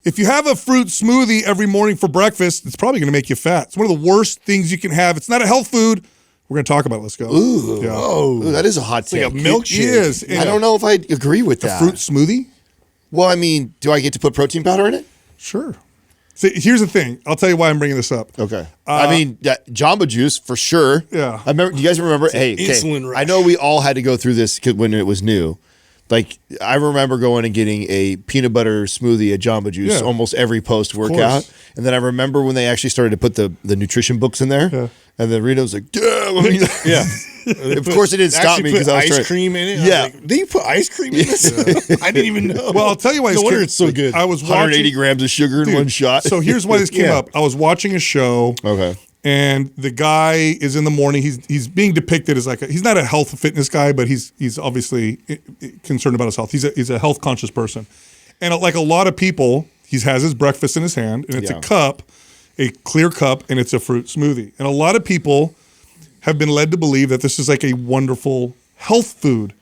If you have a fruit smoothie every morning for breakfast, it's probably going to make you fat. It's one of the worst things you can have. It's not a health food. We're going to talk about it. Let's go. Ooh, Ooh, that is a hot take. Like a milkshake. It is. I don't know if I agree with that. A fruit smoothie? Well, I mean, do I get to put protein powder in it? Sure. See, here's the thing. I'll tell you why I'm bringing this up. Okay. I mean, Jamba Juice for sure. Yeah. I remember. Do you guys remember? Hey, insulin rush. I know we all had to go through this when it was new. Like, I remember going and getting a peanut butter smoothie at Jamba Juice almost every post-workout. And then I remember when they actually started to put the nutrition books in there. Yeah. And then Rita was like, damn. I mean, of course, it didn't stop me because I was ice cream in it. Yeah. Like, did you put ice cream in this? I didn't even know. Well, I'll tell you why. No wonder it's so good. I was 180 grams of sugar in one shot. So here's why this came up. I was watching a show. Okay. And the guy is in the morning. He's being depicted as he's not a health fitness guy, but he's obviously concerned about his health. He's a health conscious person, and like a lot of people, he has his breakfast in his hand, and it's a cup, a clear cup, and it's a fruit smoothie. And a lot of people have been led to believe that this is like a wonderful health food.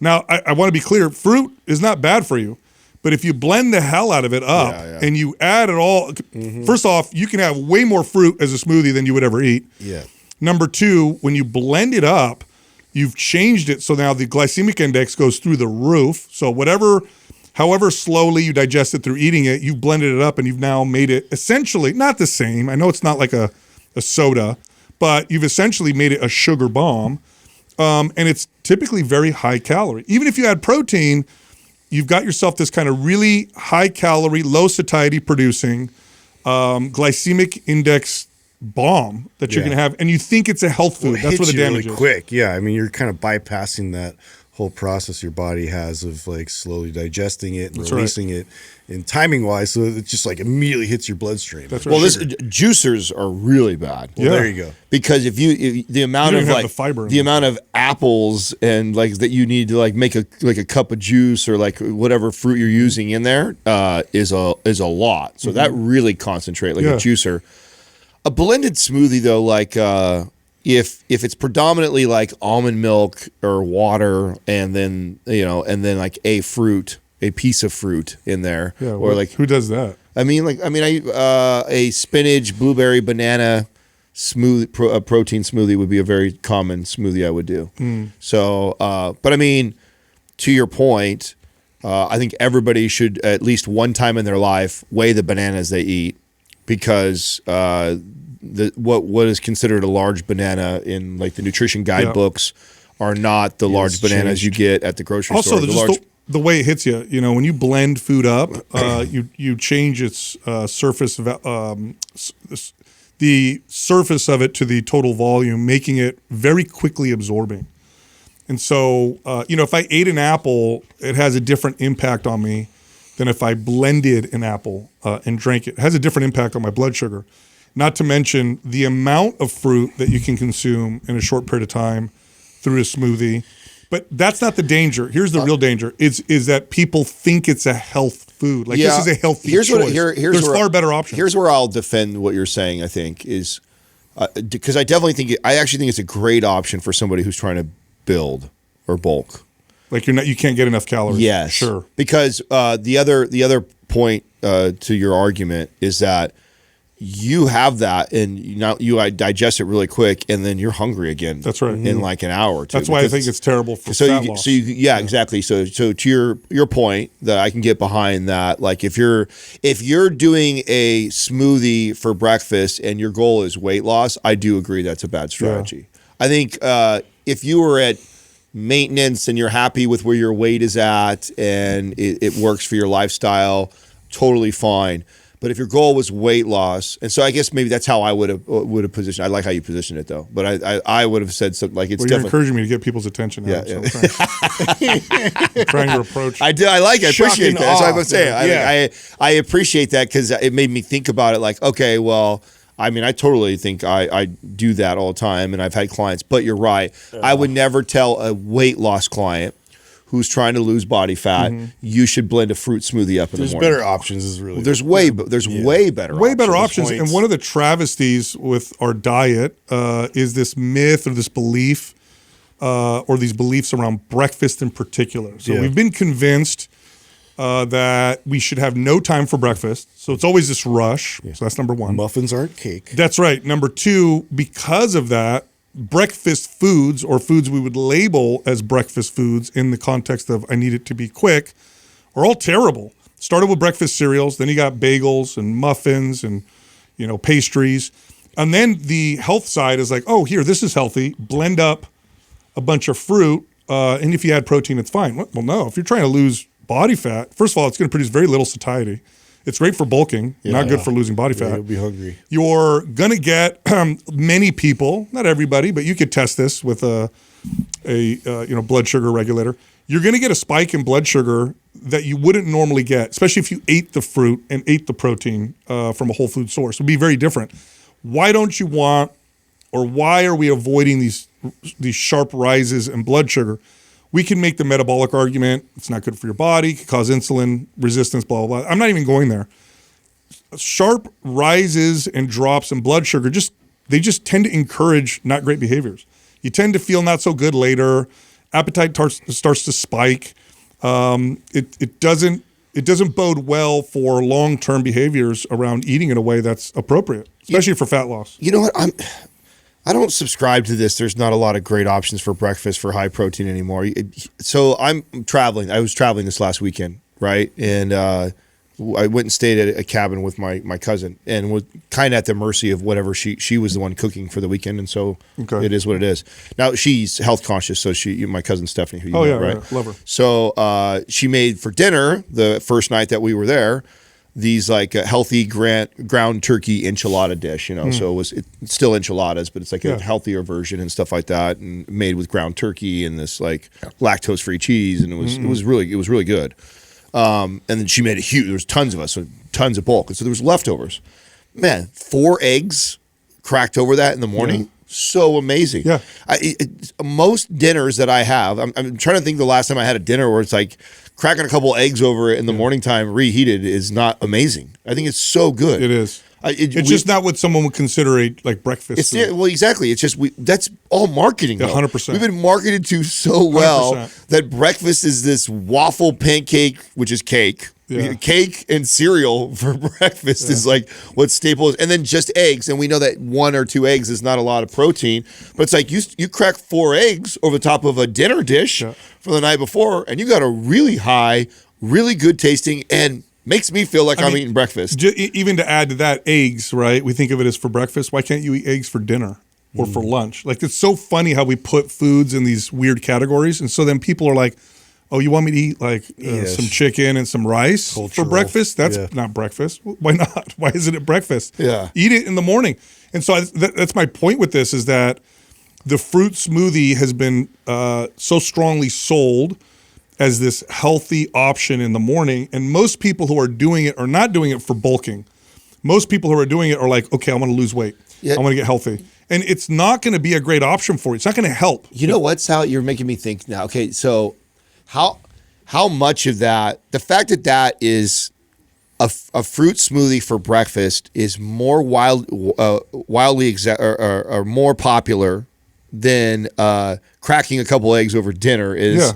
Now, I want to be clear: fruit is not bad for you. But if you blend the hell out of it up and you add it all, first off, you can have way more fruit as a smoothie than you would ever eat. Yeah. Number two, when you blend it up, you've changed it so now the glycemic index goes through the roof. So however slowly you digest it through eating it, you've blended it up and you've now made it essentially not the same. I know it's not like a soda, but you've essentially made it a sugar bomb. And it's typically very high calorie. Even if you add protein, you've got yourself this kind of really high calorie, low satiety producing glycemic index bomb that you're going to have, and you think it's a health food. That's where the damage is. Quick, yeah. I mean, you're kind of bypassing that whole process your body has of like slowly digesting it and releasing it, and timing wise, so it just like immediately hits your bloodstream. That's right. Well, juicers are really bad. Well, there you go. Because if the amount of like the amount of apples and like that you need to like make a cup of juice or like whatever fruit you're using in there is a lot. So that really concentrate like a juicer. A blended smoothie though, like if it's predominantly like almond milk or water and then like a piece of fruit in there, or like who does that? A spinach, blueberry, banana protein smoothie would be a very common smoothie I would do. So, but I mean, to your point, I think everybody should at least one time in their life weigh the bananas they eat, because what is considered a large banana in like the nutrition guidebooks are not the large bananas you get at the grocery store. Also, the way it hits you, when you blend food up, you change its surface, the surface of it to the total volume, making it very quickly absorbing. And so, if I ate an apple, it has a different impact on me than if I blended an apple and drank it. It has a different impact on my blood sugar. Not to mention the amount of fruit that you can consume in a short period of time through a smoothie. But that's not the danger. Here's the real danger: is that people think it's a health food. Like this is a healthy choice. There's far better options. Here's where I'll defend what you're saying. I think is because I actually think it's a great option for somebody who's trying to build or bulk. Like you can't get enough calories. Yes, sure. Because the other point to your argument is that you have that and you digest it really quick and then you're hungry again. That's right. In like an hour or two. That's why I think it's terrible for fat loss. Exactly. So to your point that I can get behind that, like if you're doing a smoothie for breakfast and your goal is weight loss, I do agree that's a bad strategy. I think if you were at maintenance and you're happy with where your weight is at and it works for your lifestyle, totally fine. But if your goal was weight loss, and so I guess maybe that's how I would have positioned. I like how you positioned it though, but I would have said something like it's. Well, you're encouraging me to get people's attention. Now, yeah. So I'm trying to approach. I appreciate that. That's what I'm saying. Yeah. I appreciate that because it made me think about it. Like, okay, well, I mean, I totally think I do that all the time, and I've had clients. But you're right. I would never tell a weight loss client who's trying to lose body fat, you should blend a fruit smoothie up in the morning. There's better options is really. There's way better options. And one of the travesties with our diet is this myth or this belief or these beliefs around breakfast in particular. So we've been convinced that we should have no time for breakfast. So it's always this rush. Yeah. So that's number one. Muffins aren't cake. That's right. Number two, because of that, breakfast foods or foods we would label as breakfast foods in the context of I need it to be quick are all terrible. Started with breakfast cereals, then you got bagels and muffins and, pastries. And then the health side is like, oh, here, this is healthy. Blend up a bunch of fruit. And if you add protein, it's fine. Well, no, if you're trying to lose body fat, first of all, it's going to produce very little satiety. It's great for bulking, not good for losing body fat. You'll be hungry. You're going to get many people, not everybody, but you could test this with a blood sugar regulator. You're going to get a spike in blood sugar that you wouldn't normally get, especially if you ate the fruit and ate the protein from a whole food source. It would be very different. Why don't you want, or why are we avoiding these sharp rises in blood sugar? We can make the metabolic argument. It's not good for your body, could cause insulin resistance, blah, blah, blah. I'm not even going there. Sharp rises and drops in blood sugar, they just tend to encourage not great behaviors. You tend to feel not so good later. Appetite starts to spike. It doesn't bode well for long-term behaviors around eating in a way that's appropriate, especially for fat loss. You know what? I don't subscribe to this. There's not a lot of great options for breakfast for high protein anymore. So I'm traveling. I was traveling this last weekend, right? And I went and stayed at a cabin with my cousin and was kind of at the mercy of whatever she was the one cooking for the weekend. And so it is what it is. Now she's health conscious. So my cousin Stephanie, who you know, right? Yeah, love her. So she made for dinner the first night that we were there, these like a healthy ground turkey enchilada dish, so it's still enchiladas, but it's like a healthier version and stuff like that, and made with ground turkey and this like lactose free cheese, and it was really good. And then she made it huge. There was tons of us, so tons of bulk, and so there was leftovers. Man, 4 eggs cracked over that in the morning. Yeah. So amazing. Yeah. Most dinners that I have, I'm trying to think the last time I had a dinner where it's like cracking a couple eggs over it in the morning time reheated is not amazing. I think it's so good. It is. It's just not what someone would consider like breakfast. Well, exactly. It's just that's all marketing. 100%. We've been marketed to so well 100%. That breakfast is this waffle pancake, which is cake. Yeah. Cake and cereal for breakfast is like what staple is, and then just eggs. And we know that 1 or 2 eggs is not a lot of protein, but it's like you crack 4 eggs over the top of a dinner dish from the night before, and you got a really high, really good tasting, and makes me feel like I'm eating breakfast. Even to add to that, eggs, right? We think of it as for breakfast. Why can't you eat eggs for dinner or for lunch? Like, it's so funny how we put foods in these weird categories, and so then people are like, oh, you want me to eat like some chicken and some rice for breakfast? That's not breakfast. Why not? Why isn't it breakfast? Yeah. Eat it in the morning. And so that's my point with this, is that the fruit smoothie has been so strongly sold as this healthy option in the morning. And most people who are doing it are not doing it for bulking. Most people who are doing it are like, okay, I want to lose weight. I want to get healthy. And it's not going to be a great option for you. It's not going to help. You know what, Sal? You're making me think now. Okay, so how much of that, the fact that is a fruit smoothie for breakfast is more wildly or more popular than cracking a couple eggs over dinner is. Yeah.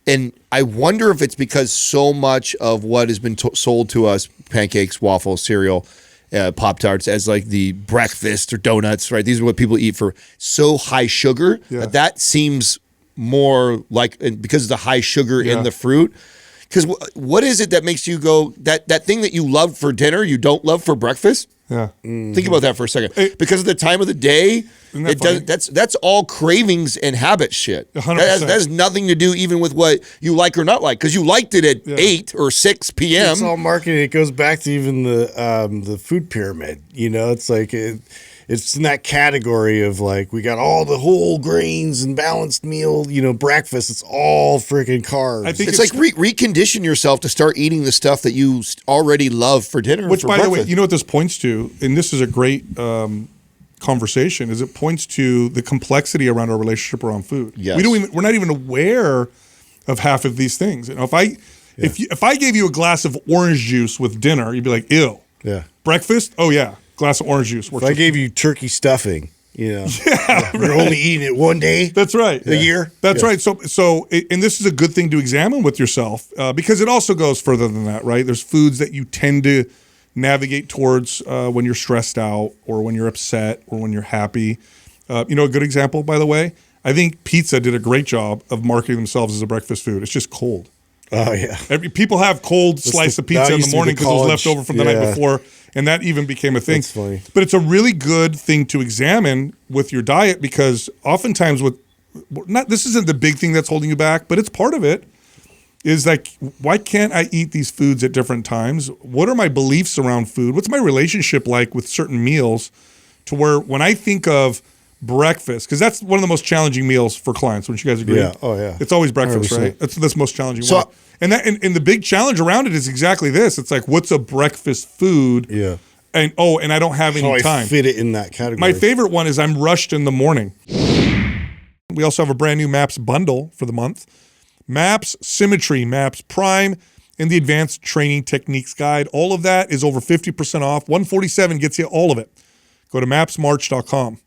And I wonder if it's because so much of what has been sold to us, pancakes, waffles, cereal, Pop-Tarts, as like the breakfast or donuts, right? These are what people eat for so high sugar. Yeah. That seems more like, because of the high sugar in the fruit. Because what is it that makes you go, that thing that you love for dinner, you don't love for breakfast? Yeah. Mm-hmm. Think about that for a second. Because of the time of the day, that's all cravings and habit shit. 100%. That has nothing to do even with what you like or not like, because you liked it at 8 or 6 p.m. It's all marketing. It goes back to even the food pyramid. It's like it's in that category of like, we got all the whole grains and balanced meal, breakfast. It's all freaking carbs. I think it's like recondition yourself to start eating the stuff that you already love for dinner. Which, for by breakfast. the way, you know what this points to, and this is a great conversation, is it points to the complexity around our relationship around food. Yes. We're not even aware of half of these things. If I gave you a glass of orange juice with dinner, you'd be like, ew. Yeah. Breakfast? Oh yeah. Glass of orange juice. If I gave you turkey stuffing, You know, you're only eating it one day. That's right. A year. That's right. And this is a good thing to examine with yourself because it also goes further than that, right? There's foods that you tend to navigate towards when you're stressed out or when you're upset or when you're happy. A good example, by the way, I think pizza did a great job of marketing themselves as a breakfast food. It's just cold. Oh, yeah. People have cold slice of pizza in the morning because it was left over from the night before, and that even became a thing. That's funny. But it's a really good thing to examine with your diet because oftentimes this isn't the big thing that's holding you back, but it's part of it, is like, why can't I eat these foods at different times? What are my beliefs around food? What's my relationship like with certain meals to where when I think of breakfast, because that's one of the most challenging meals for clients. Wouldn't you guys agree? Yeah. Oh, yeah. It's always breakfast, 100%. right? That's the most challenging one. And the big challenge around it is exactly this. It's like, what's a breakfast food? Yeah. And I don't have any time. I fit it in that category. My favorite one is I'm rushed in the morning. We also have a brand new MAPS bundle for the month. MAPS Symmetry, MAPS Prime, and the Advanced Training Techniques Guide. All of that is over 50% off. $147 gets you all of it. Go to mapsmarch.com.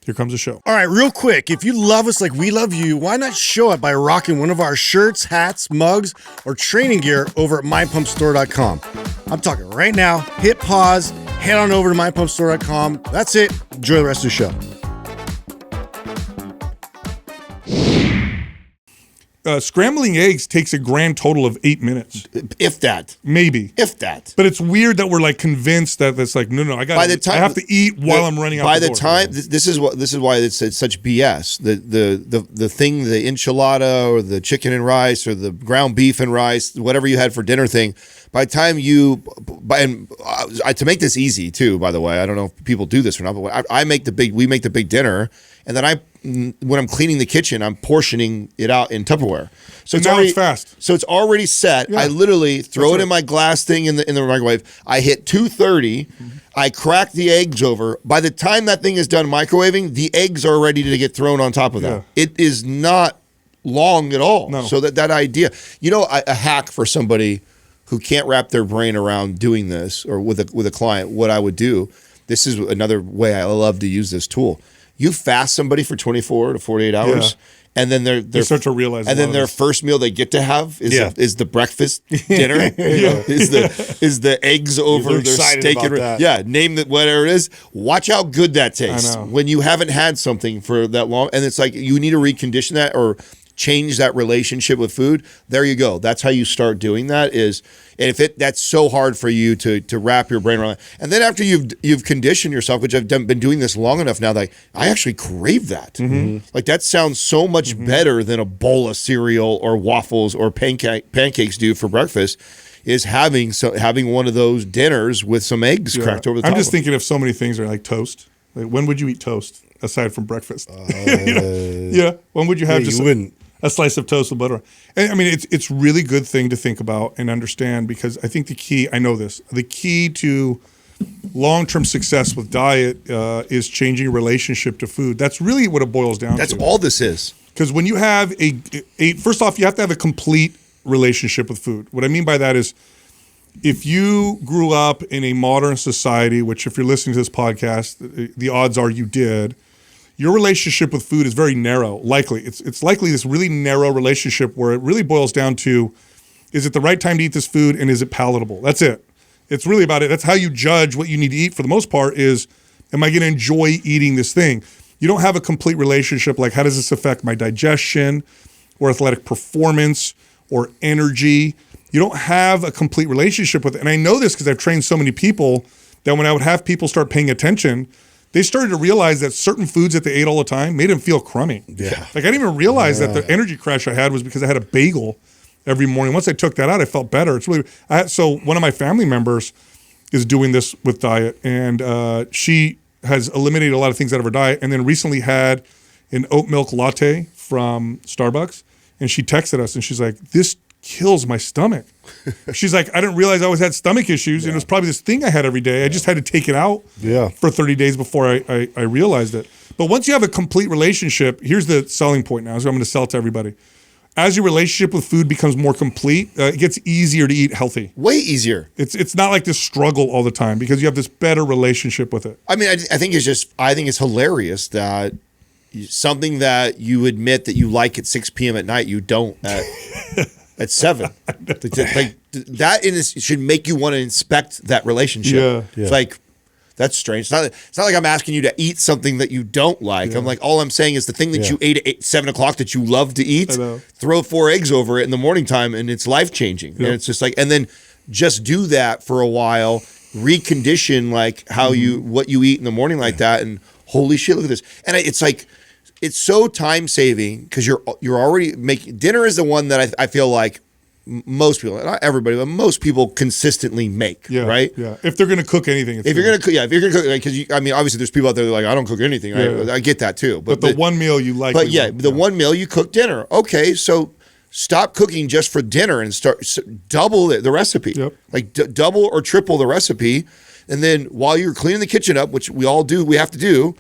Here comes the show. All right, real quick. If you love us like we love you, why not show it by rocking one of our shirts, hats, mugs, or training gear over at mypumpstore.com. I'm talking right now. Hit pause, head on over to mypumpstore.com. That's it. Enjoy the rest of the show. Scrambling eggs takes a grand total of 8 minutes. If that. Maybe. If that. But it's weird that we're like convinced that it's like, no, I have to eat while I'm running out the door. By the time, this is why it's such BS. The thing, the enchilada or the chicken and rice or the ground beef and rice, whatever you had for dinner thing, by the time to make this easy too, by the way, I don't know if people do this or not, but we make the big dinner, and then when I'm cleaning the kitchen, I'm portioning it out in Tupperware. So it's fast. So it's already set. Yeah. I literally throw it in my glass thing in the microwave. I hit 230. I crack the eggs over. By the time that thing is done microwaving, the eggs are ready to get thrown on top of that. Yeah. It is not long at all. No. So that idea, a hack for somebody who can't wrap their brain around doing this, or with a client, what I would do. This is another way I love to use this tool. You fast somebody for 24 to 48 hours, and then they start to realize. And then their first meal they get to have is the breakfast dinner. Is the eggs over their steak and name that whatever it is. Watch how good that tastes when you haven't had something for that long, and it's like you need to recondition that or change that relationship with food. There you go. That's how you start doing that. And that's so hard for you to wrap your brain around. And then after you've conditioned yourself, which I've been doing this long enough now that I actually crave that. Mm-hmm. Like that sounds so much better than a bowl of cereal or waffles or pancakes do for breakfast. Is having one of those dinners with some eggs cracked over the top. I'm just thinking of so many things are like toast. Like when would you eat toast aside from breakfast? When would you have you wouldn't. A slice of toast with butter? And I mean, it's really good thing to think about and understand, because I think the key to long-term success with diet is changing your relationship to food. That's really what it boils down to. That's all this is. Because when you have first off, you have to have a complete relationship with food. What I mean by that is, if you grew up in a modern society, which if you're listening to this podcast, the odds are you did, your relationship with food is very narrow. Likely, it's likely this really narrow relationship where it really boils down to, is it the right time to eat this food and is it palatable? That's it. It's really about it. That's how you judge what you need to eat for the most part is, am I going to enjoy eating this thing? You don't have a complete relationship like, how does this affect my digestion or athletic performance or energy? You don't have a complete relationship with it. And I know this because I've trained so many people that when I would have people start paying attention, they started to realize that certain foods that they ate all the time made them feel crummy. Yeah. Like I didn't even realize that the energy crash I had was because I had a bagel every morning. Once I took that out, I felt better. It's really so one of my family members is doing this with diet, and she has eliminated a lot of things out of her diet, and then recently had an oat milk latte from Starbucks, and she texted us and she's like, "This kills my stomach." She's like, "I didn't realize I always had stomach issues, and it was probably this thing I had every day. I just had to take it out for 30 days before I realized it." But once you have a complete relationship, here's the selling point now, so I'm going to sell it to everybody. as your relationship with food becomes more complete, it gets easier to eat healthy. Way easier. It's not like this struggle all the time because you have this better relationship with it. I mean, I think it's hilarious that something that you admit that you like at 6 p.m. at night, you don't at 7. Like that should make you want to inspect that relationship. Yeah. It's like, that's strange. It's not like I'm asking you to eat something that you don't like. I'm like, all I'm saying is the thing that you ate at 7 o'clock that you love to eat, throw 4 eggs over it in the morning time and it's life-changing. And it's just like, and then just do that for a while, recondition like how what you eat in the morning like that. And holy shit, look at this. And it's like, it's so time-saving because you're already making, dinner is the one that I feel like most people, not everybody, but most people consistently make, right? Yeah. If they're going to cook anything. If you're going to cook, because I mean, obviously there's people out there that are like, I don't cook anything. Right? I get that too. But the one meal you like. But the one meal you cook dinner. Okay, so stop cooking just for dinner and double the recipe. Yep. Like double or triple the recipe. And then while you're cleaning the kitchen up, which we have to do,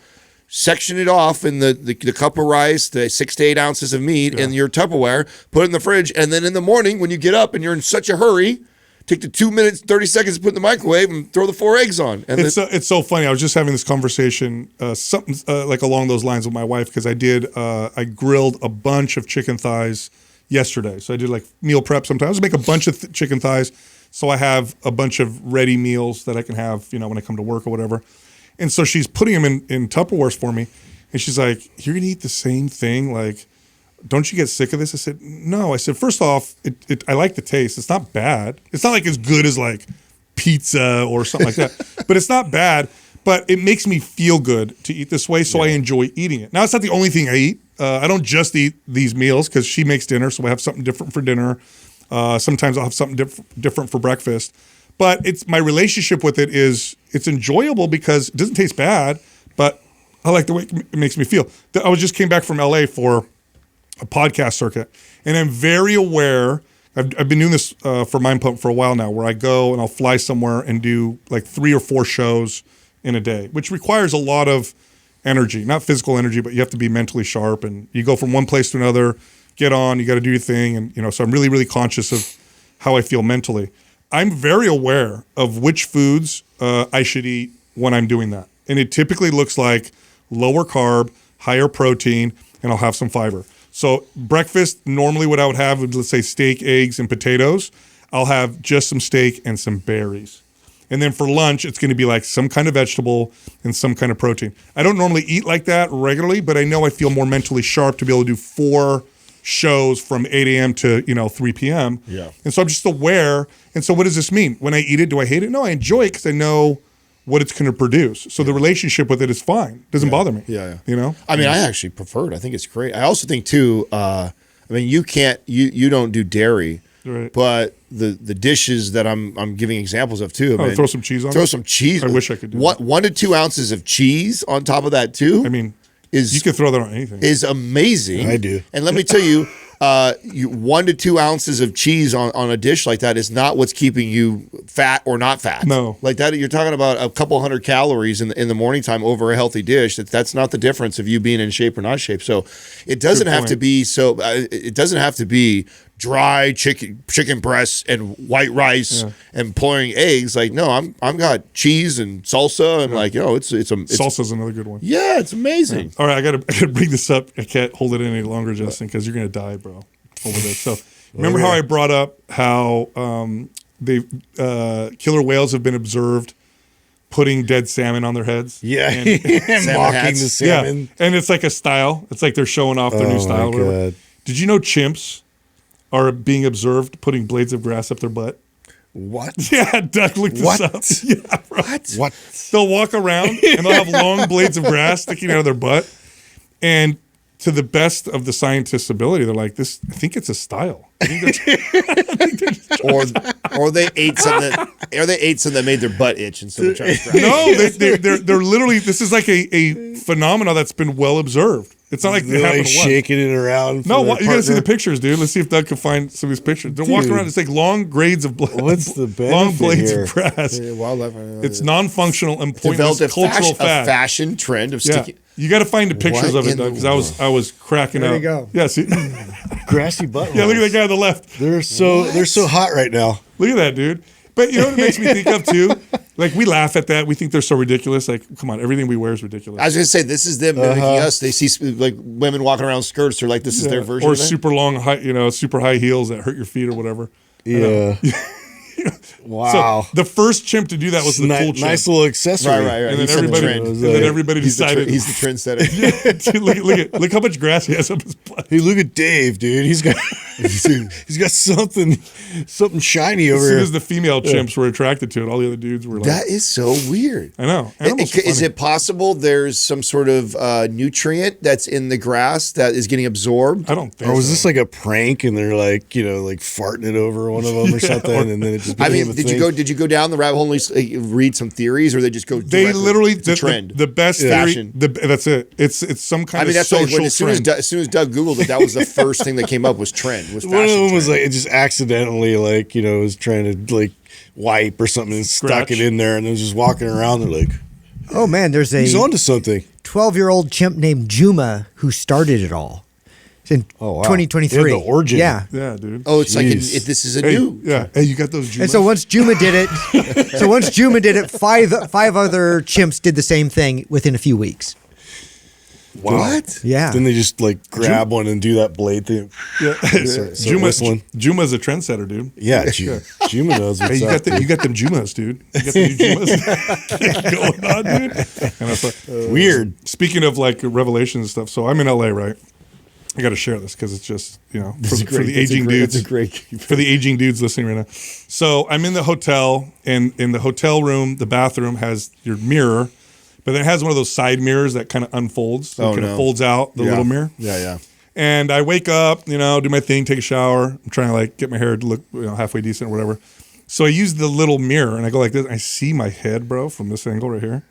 section it off in the cup of rice, the 6 to 8 ounces of meat in your Tupperware, put it in the fridge, and then in the morning when you get up and you're in such a hurry, take the 2 minutes, 30 seconds to put in the microwave and throw the 4 eggs on. And it's so funny. I was just having this conversation, something like along those lines with my wife because I grilled a bunch of chicken thighs yesterday. So I did like meal prep sometimes. I make a bunch of chicken thighs so I have a bunch of ready meals that I can have, when I come to work or whatever. And so she's putting them in Tupperwares for me. And she's like, you're going to eat the same thing? Like, don't you get sick of this? I said, no. I said, first off, I like the taste. It's not bad. It's not like as good as like pizza or something like that. But it's not bad. But it makes me feel good to eat this way, so I enjoy eating it. Now, it's not the only thing I eat. I don't just eat these meals because she makes dinner, so I have something different for dinner. Sometimes I'll have something different for breakfast. But it's my relationship with it is it's enjoyable because it doesn't taste bad, but I like the way it makes me feel. I just came back from LA for a podcast circuit, and I'm very aware. I've been doing this for Mind Pump for a while now, where I go and I'll fly somewhere and do like 3 or 4 shows in a day, which requires a lot of energy, not physical energy, but you have to be mentally sharp, and you go from one place to another, get on, you got to do your thing, and so I'm really, really conscious of how I feel mentally. I'm very aware of which foods I should eat when I'm doing that. And it typically looks like lower carb, higher protein, and I'll have some fiber. So breakfast, normally what I would have would, let's say, steak, eggs, and potatoes. I'll have just some steak and some berries. And then for lunch, it's going to be like some kind of vegetable and some kind of protein. I don't normally eat like that regularly, but I know I feel more mentally sharp to be able to do 4 shows from 8 a.m. to 3 p.m. Yeah. And so I'm just aware. And so what does this mean? When I eat it, do I hate it? No, I enjoy it because I know what it's going to produce. So the relationship with it is fine. It doesn't bother me. Yeah. I mean, I actually prefer it. I think it's great. I also think too, you don't do dairy, right, but the dishes that I'm giving examples of too. Throw some cheese on it? Throw some cheese. I wish I could do that. 1 to 2 ounces of cheese on top of that too. I mean, you could throw that on anything. Is amazing. I do. And let me tell you, 1 to 2 ounces of cheese on a dish like that is not what's keeping you fat or not fat. No. Like that, you're talking about a couple hundred calories in the morning time over a healthy dish. That's not the difference of you being in shape or not shape. So it doesn't have to be it doesn't have to be dry chicken breasts and white rice and pouring eggs. Like, no, I'm got cheese and salsa and it's Salsa's another good one. Yeah, it's amazing. All right, I gotta bring this up. I can't hold it any longer, Justin, because you're gonna die, bro, over this. So remember how I brought up how killer whales have been observed putting dead salmon on their heads? Yeah, and mocking the salmon. Yeah, and it's like a style. It's like they're showing off their new style. Oh my God. Did you know chimps are being observed putting blades of grass up their butt? What? Yeah, Doug looked this up. Yeah, bro. What? They'll walk around and they'll have long blades of grass sticking out of their butt. And to the best of the scientists' ability, they're like, I think it's a style. Or they ate something that made their butt itch and so they're trying to No, they're literally, this is like a phenomena that's been well observed. It's not like it They're happened like once. shaking it around. No, for their you gotta see the partner. pictures, dude. Let's see if Doug can find some of these pictures. They're walking Dude. around. It's like long grades of blood. What's the long benefit blades here? of grass. Wildlife. It's non-functional and pointless Developed cultural a fad. fashion trend of Yeah, sticking. you got to find the pictures What of it, in Doug, the because I was cracking There up. you go. Yeah, see, Grassy butt. yeah, look at that guy on the left. They're so hot right now. Look at that, dude. But you know what it makes me think of too? Like we laugh at that. We think they're so ridiculous. Like, come on, everything we wear is ridiculous. I was gonna say this is them mimicking us. They see like women walking around skirts. They're like, this is their version. or of that. super long, super high heels that hurt your feet or whatever. Yeah. Wow. So the first chimp to do that was the cool chimp. Nice little accessory. Right. And then He set the everybody, trend. and then everybody He's decided. he's the trendsetter. Dude, look how much grass he has up his butt. Hey, look at Dave, dude. He's got something shiny over As soon here. as the female chimps were attracted to it, all the other dudes were like, That is so weird. I know. Animals are Is funny. it possible there's some sort of nutrient that's in the grass that is getting absorbed? I don't think Or was so. this like a prank and they're like, like farting it over one of them or something, and then it just I became mean, a did thing? you go down the rabbit hole and read some theories, or they just go? They directly literally to trend the best fashion? theory. That's it. It's some kind I mean, of that's like social when, as soon as trend. Doug googled it, that was the first thing that came up was trend. Was One of fashion them was trend. like, it just accidentally, like, was trying to like wipe or something and stuck Scratch. it in there, and it was just walking around. They're like, Oh man, there's he's a onto something. 12-year-old chimp named Juma who started it all. It's in Oh, wow. 2023. They're the origin. Yeah. Yeah, dude. Oh, it's like Jeez. this is a Hey, new. yeah. Hey, you got those. And so once Juma did it, five other chimps did the same thing within a few weeks. Wow. What? Yeah. Then they just like grab one and do that blade thing. yeah. Start whistling. Juma's a trendsetter, dude. Yeah, Juma knows what's Hey, up. you got them Jumas, dude. You got the new Jumas going on, dude. And I thought, Weird. speaking of like revelations and stuff, so I'm in LA, right? I got to share this because it's just for the aging dudes. For the aging dudes listening right now. So I'm in the hotel, and in the hotel room, the bathroom has your mirror, but then it has one of those side mirrors that kind of unfolds. So it kind of folds out the little mirror. Yeah. And I wake up, do my thing, take a shower. I'm trying to like get my hair to look halfway decent or whatever. So I use the little mirror and I go like this. And I see my head, bro, from this angle right here.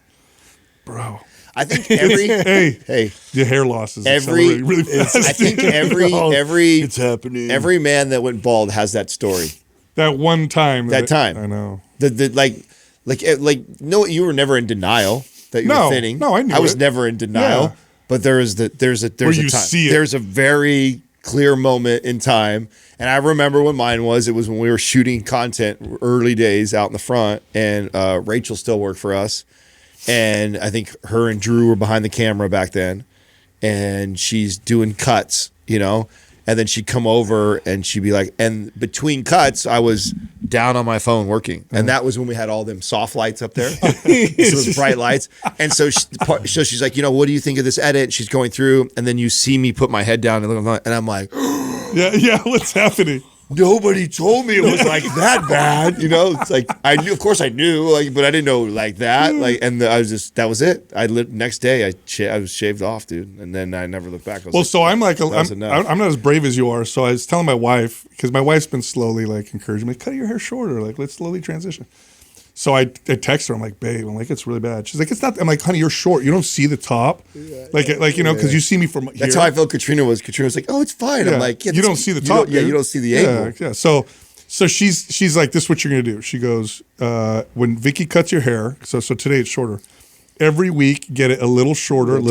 Bro. I think every Hey, the hair loss is every accelerating really fast. I think every It's happening. every man that went bald has that story. that one time. That time. I know. The no, you were never in denial that you were thinning. No, I knew I was it. never in denial. Yeah. But there's a Where you time. see it. There's a very clear moment in time, and I remember when mine was. It was when we were shooting content early days out in the front, and Rachel still worked for us, and I think her and Drew were behind the camera back then, and she's doing cuts, and then she'd come over and she'd be like, and between cuts, I was down on my phone working. And that was when we had all them soft lights up there. So it was bright lights. And so she's like, what do you think of this edit? She's going through, and then you see me put my head down and I'm like, Yeah, what's happening? nobody told me it was like that bad. It's like, I knew, of course I knew, but I didn't know like that. And I was just, that was it. Next day I was shaved off, dude. And then I never looked back. So I'm like, was enough. I'm not as brave as you are. So I was telling my wife, because my wife's been slowly like encouraging me, cut your hair shorter. Like, let's slowly transition. So I text her. I'm like, babe, it's really bad. She's like, it's not. I'm like, honey, you're short. You don't see the top. Because you see me from here. That's how I felt Katrina was. Katrina was like, oh, it's fine. Yeah. I'm like, you don't see the top. You don't see the angle. Yeah. So she's like, this is what you're gonna do. She goes, when Vicky cuts your hair, so today it's shorter. Every week, get it a little shorter, and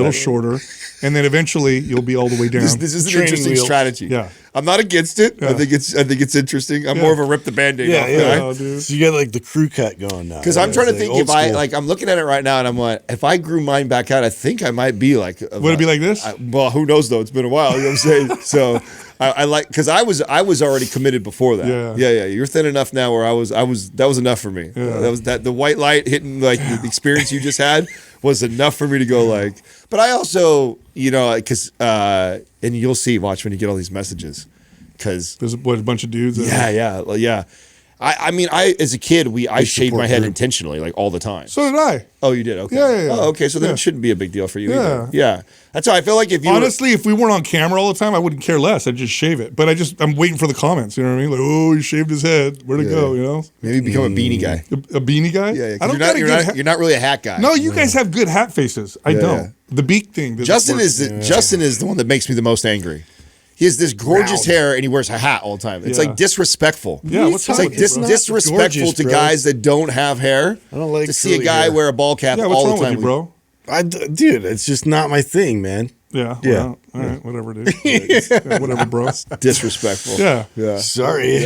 then eventually you'll be all the way down. This is an Training interesting wheels. strategy. Yeah. I'm not against it. Yeah. I think it's interesting. I'm more of a rip the Band-Aid off guy. Oh, dude. So you got like the crew cut going now. Because I'm trying to think old if I school. I'm looking at it right now and I'm like, if I grew mine back out, I think I might be like. Would it be like this? Well, who knows though? It's been a while. You know what I'm saying? So I like, because I was already committed before that. Yeah. Yeah. You're thin enough now where that was enough for me. Yeah. That was the white light hitting like the experience you just had was enough for me to go like. But I also because and you'll see, watch when you get all these messages. Because There's a bunch of dudes. yeah. I mean, as a kid, I shaved my head intentionally, like all the time. So did I. Oh, you did? Okay. Yeah. Oh, okay. So then Yeah. it shouldn't be a big deal for you Yeah. either. Yeah. That's how I feel like if you Honestly, if we weren't on camera all the time, I wouldn't care less. I'd just shave it. But I'm waiting for the comments. You know what I mean? Like, oh, he shaved his head. Where'd it go? maybe become a beanie guy. A beanie guy? Yeah. I don't You're got a good hat. not really a hat guy. No, you guys have good hat faces. I don't. The beak thing. Justin is the one that makes me the most angry. He has this gorgeous hair and he wears a hat all the time. It's Yeah. like disrespectful. Yeah, what's it's wrong like with you, bro? disrespectful Gorgeous, to bro. guys that don't have hair. I don't like to see a curly guy hair. wear a ball cap Yeah, what's all wrong the time. with you, bro? Dude, it's just not my thing, man. Yeah. Yeah. Well, all right. Whatever, dude. Yeah, whatever, bro. Disrespectful. Yeah. Sorry.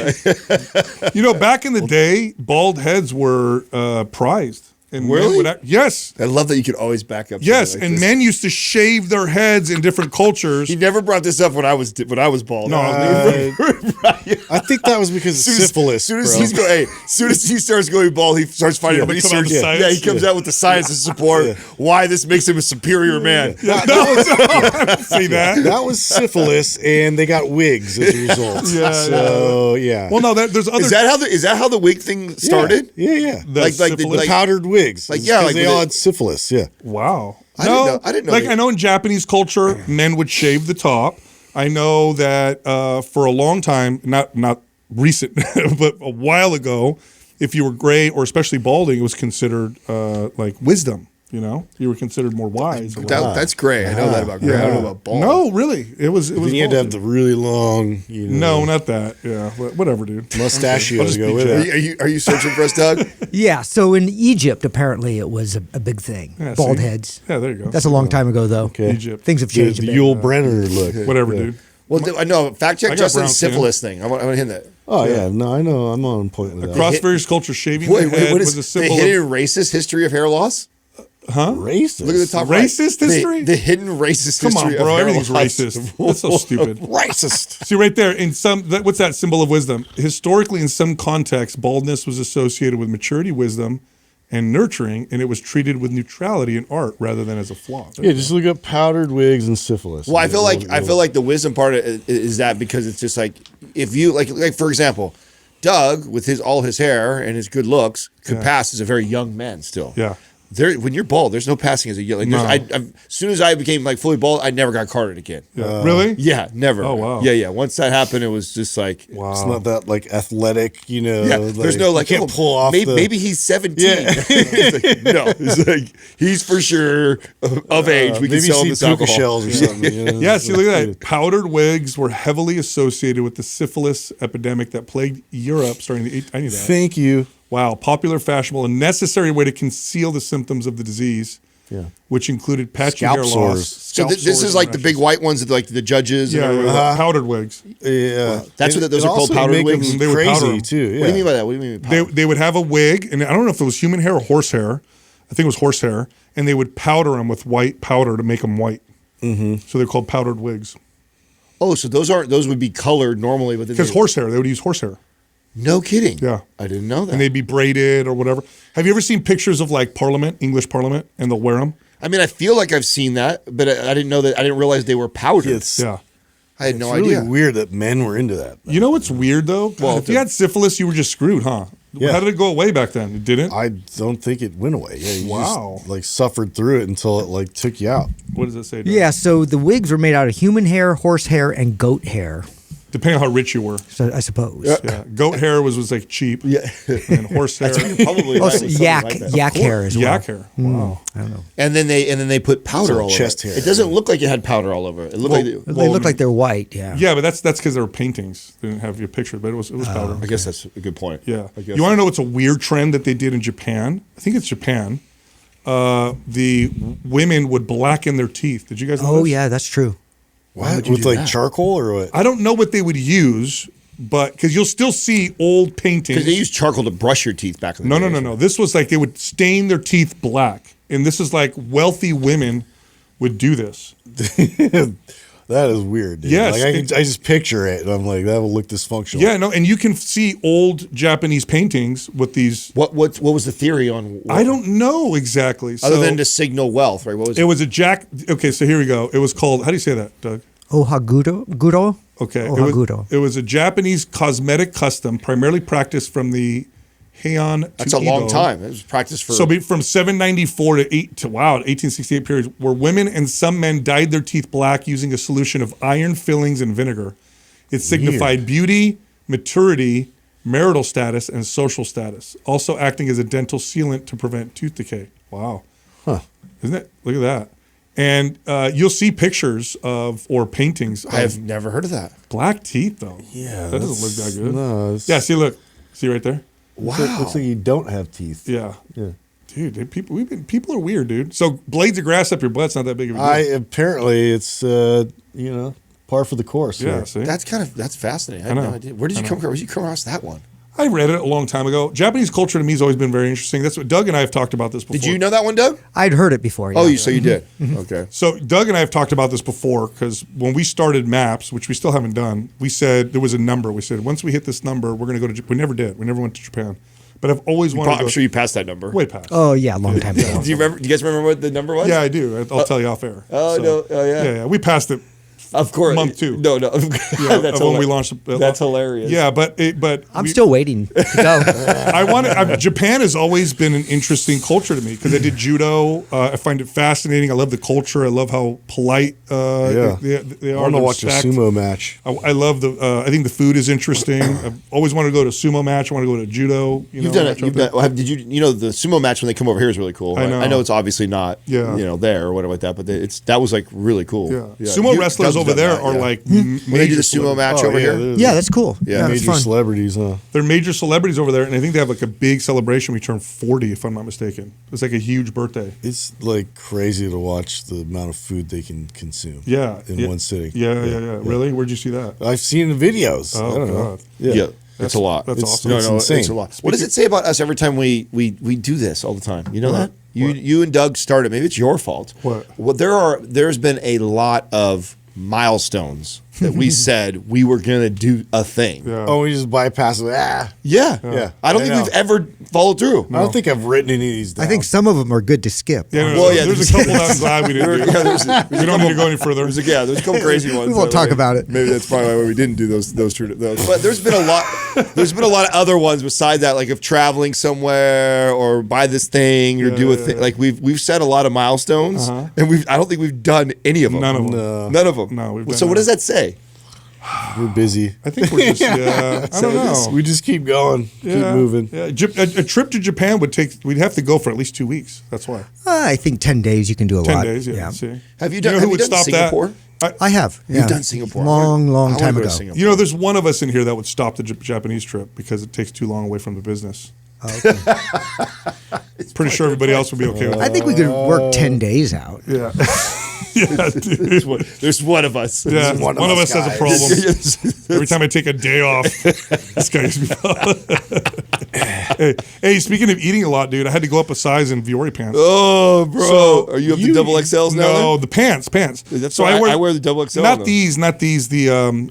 You know, back in the day, bald heads were prized. And men Really? would yes. I love that you could always back up. Yes, something like and this. men used to shave their heads in different cultures. He never brought this up when I was bald. No, I think that was because of syphilis, Soon as bro. he's soon as he starts going bald, he starts finding Yeah, they come out research. with science. Yeah, he comes out with the science to support why this makes him a superior man. See that? That was syphilis, and they got wigs as a result. Yeah. Well, no, there's other. Is that how the wig thing started? Yeah. the like the- syphilis? like- Powdered wigs. Like, It's yeah, 'cause like they with all it- had syphilis. Yeah. Wow. I didn't know Like that. I know in Japanese culture, men would shave the top. I know that for a long time, not recent, but a while ago, if you were gray or especially balding, it was considered like wisdom. You know, you were considered more wise. or whatever. That's gray. I know that about gray. I don't know about bald. No, really, it was. Then you had to have the really long, No, not that. Yeah, whatever, dude. mustachio to go be with Jack. it. Are you searching for us, Doug? Yeah, so in Egypt, apparently it was a big thing. Yeah, Bald see? heads. Yeah, there you go. That's a long time ago, though. Okay. Egypt. Things have The, changed a the bit. Yul Brenner look. Whatever, Yeah. dude. Well, I know. Fact I check got Justin's brown skin. syphilis thing. I want to hit that. Oh, yeah. No, I know. I'm on point with that. Across various cultures, shaving Wait, the head what was a is the symbol hidden of racist history of hair loss? Racist. Look at the top Racist right. history? The hidden racist Come history on, bro. of hair Everything's loss. racist. That's so stupid. Racist. See right there, what's that symbol of wisdom? Historically, in some contexts, baldness was associated with maturity, wisdom, and nurturing, and it was treated with neutrality in art rather than as a flaw. Yeah, just look up powdered wigs and syphilis. Well, I feel like the wisdom part is that because it's just like if you like for example, Doug with all his hair and his good looks could pass as a very young man still. Yeah. When you're bald, there's no passing as a young. Like, No. as soon as I became like fully bald, I never got carded again. Yeah. Really? Yeah, never. Oh, wow. Yeah. Once that happened, it was just like, Wow. It's not that like athletic, yeah. There's no like, you can't pull off. Maybe he's 17. Yeah. It's like, no, it's like he's for sure of age. We can maybe sell him see this puka alcohol. shells or something. You know? Yeah, see, look at that. Powdered wigs were heavily associated with the syphilis epidemic that plagued Europe starting in the I knew that. Thank you. Wow, popular, fashionable, and necessary way to conceal the symptoms of the disease, Yeah. which included patchy Scalp hair sores. loss. So scalp this sores, is like and the big rashes. white ones that like the judges. Yeah, and everything. powdered wigs. Yeah. That's what those are called, also powdered make wigs? them They would powder crazy 'em. too. Yeah. What do you mean by that? What do you mean? By They would have a wig, and I don't know if it was human hair or horse hair. I think it was horse hair, and they would powder them with white powder to make them white. Mm-hmm. So they're called powdered wigs. Oh, so those would be colored normally, but then Because horse hair, they would use horse hair. No kidding. Yeah. I didn't know that. And they'd be braided or whatever. Have you ever seen pictures of like Parliament, English Parliament, and they'll wear them? I mean, I feel like I've seen that, but I didn't know that. I didn't realize they were powdered. It's, Yeah. I had no it's really idea. weird that men were into that. You know what's weird though? Well, If you had syphilis, you were just screwed, huh? Yeah. How did it go away back then? It didn't? I don't think it went away. Yeah, you Wow. just like suffered through it until it like took you out. What does it say? Doug? Yeah, so the wigs were made out of human hair, horse hair, and goat hair, Depending on how rich you were. so I suppose. Yeah. Goat hair was like cheap. Yeah. And horse hair. Probably Also, something yak like that. yak hair as well. Yak hair. Wow. I don't know. And then they put powder So all chest over it. hair. It doesn't look like it had powder all over it. It looked like it, They look like they're white. Yeah. Yeah, but that's because they were paintings. They didn't have your picture, but it was powder. I guess that's a good point. Yeah. I guess You want to know what's a weird trend that they did in Japan? I think it's Japan. The women would blacken their teeth. Did you guys know Oh this? yeah, that's true. Why would you With do like that? charcoal or what? I don't know what they would use, but because you'll still see old paintings. Because they used charcoal to brush your teeth back in the No, day. no, no, no. This was like they would stain their teeth black. And this is like wealthy women would do this. That is weird, dude. Yes, Like I just picture it and I'm like, that will look dysfunctional. Yeah, no, and you can see old Japanese paintings with these. What was the theory on? I don't know exactly. Other So than to signal wealth, right? What was it was a Okay, so here we go. It was called. How do you say that, Doug? Ohaguro? Okay, Ohaguro. it was a Japanese cosmetic custom, primarily practiced from the Heian. to That's a long Edo. time. It was practiced for. So from 794 to 1868 period, where women and some men dyed their teeth black using a solution of iron fillings and vinegar. It signified beauty, maturity, marital status, and social status, also acting as a dental sealant to prevent tooth decay. Wow. Huh. Isn't it? Look at that. And you'll see pictures of or paintings. I have never heard of that. Black teeth though. Yeah, that doesn't look that good. No, Yeah, see right there. Wow, looks like you don't have teeth. Yeah. Yeah. Dude, people are weird, dude. So blades of grass up your butt's not that big of a deal. Apparently it's par for the course. Yeah, here. see? That's fascinating. I had no idea. Where did you come across that one? I read it a long time ago. Japanese culture to me has always been very interesting. That's what Doug and I have talked about this before. Did you know that one, Doug? I'd heard it before. Oh, yeah. so you did. Okay. So Doug and I have talked about this before because when we started MAPS, which we still haven't done, we said there was a number. We said once we hit this number, we're going to go to Japan. We never did. We never went to Japan. But I've always wanted to go. I'm sure you passed that number. Way past. Oh yeah, a long time ago. Do you guys remember what the number was? Yeah, I do. I'll tell you off air. Oh, no. Oh, yeah. Yeah. We passed it. Of course. Month 2. No. Yeah, That's when we launched. That's hilarious. Yeah, but I'm still waiting to go. Japan has always been an interesting culture to me because I did judo. I find it fascinating. I love the culture. I love how polite they are. I want to watch respect. a sumo match. I love I think the food is interesting. I've always wanted to go to a sumo match. I want to go to judo. You've done it. Did you? The sumo match when they come over here is really cool. I Right? know. I know it's obviously not. Yeah. There or whatever like that, but that was like really cool. Yeah. Sumo wrestlers over there are like when they do the major sumo match over here. Yeah, that's cool. Yeah, that's Major fun. celebrities, huh? They're major celebrities over there, and I think they have like a big celebration. We turn 40, if I'm not mistaken. It's like a huge birthday. It's like crazy to watch the amount of food they can consume. Yeah. in one sitting. Yeah. Really? Where'd you see that? I've seen the videos. Oh, I don't know. God. Yeah. That's a lot. That's It's- awesome. it's insane. It's a lot. What does it say about us every time we do this all the time? You know that? You and Doug started. Maybe it's your fault. What? Well, there's been a lot of milestones that we said we were going to do a thing. Yeah. Oh, we just bypass it. Yeah. I don't think know. we've ever followed through. I don't think I've written any of these down. I think some of them are good to skip. Yeah, Well, yeah, there's a couple that I'm glad we didn't do. We don't need to go any further. There's a couple crazy ones. We won't talk about it. Maybe that's probably why we didn't do those. But there's been a lot. There's been a lot of other ones beside that, like of traveling somewhere or buy this thing or do a thing. Like we've set a lot of milestones, and I don't think we've done any of them. None of them. None of them. No, we've done So what none. does that say? we're busy. I think we're just, I don't know. We just keep going, keep moving. Yeah. A trip to Japan we'd have to go for at least 2 weeks. That's why. I think 10 days you can do a 10 lot. days, yeah. See? Have you You done? know who have you would done stop Singapore? that? I have. You've done Singapore. Long I wanna time go to ago. Singapore. You know, there's one of us in here that would stop the Japanese trip because it takes too long away from the business. Okay. Pretty sure everybody else would be okay with I that. think we could work 10 days out. Yeah. Yeah, dude. There's one of us. Yeah, one of us has a guys. problem. Every time I take a day off, this guy gives me. Hey, speaking of eating a lot, dude, I had to go up a size in Viore pants. Oh, bro. So are you up to double XLs now? No, the pants. That's why I wear the double XL. Not though. these. The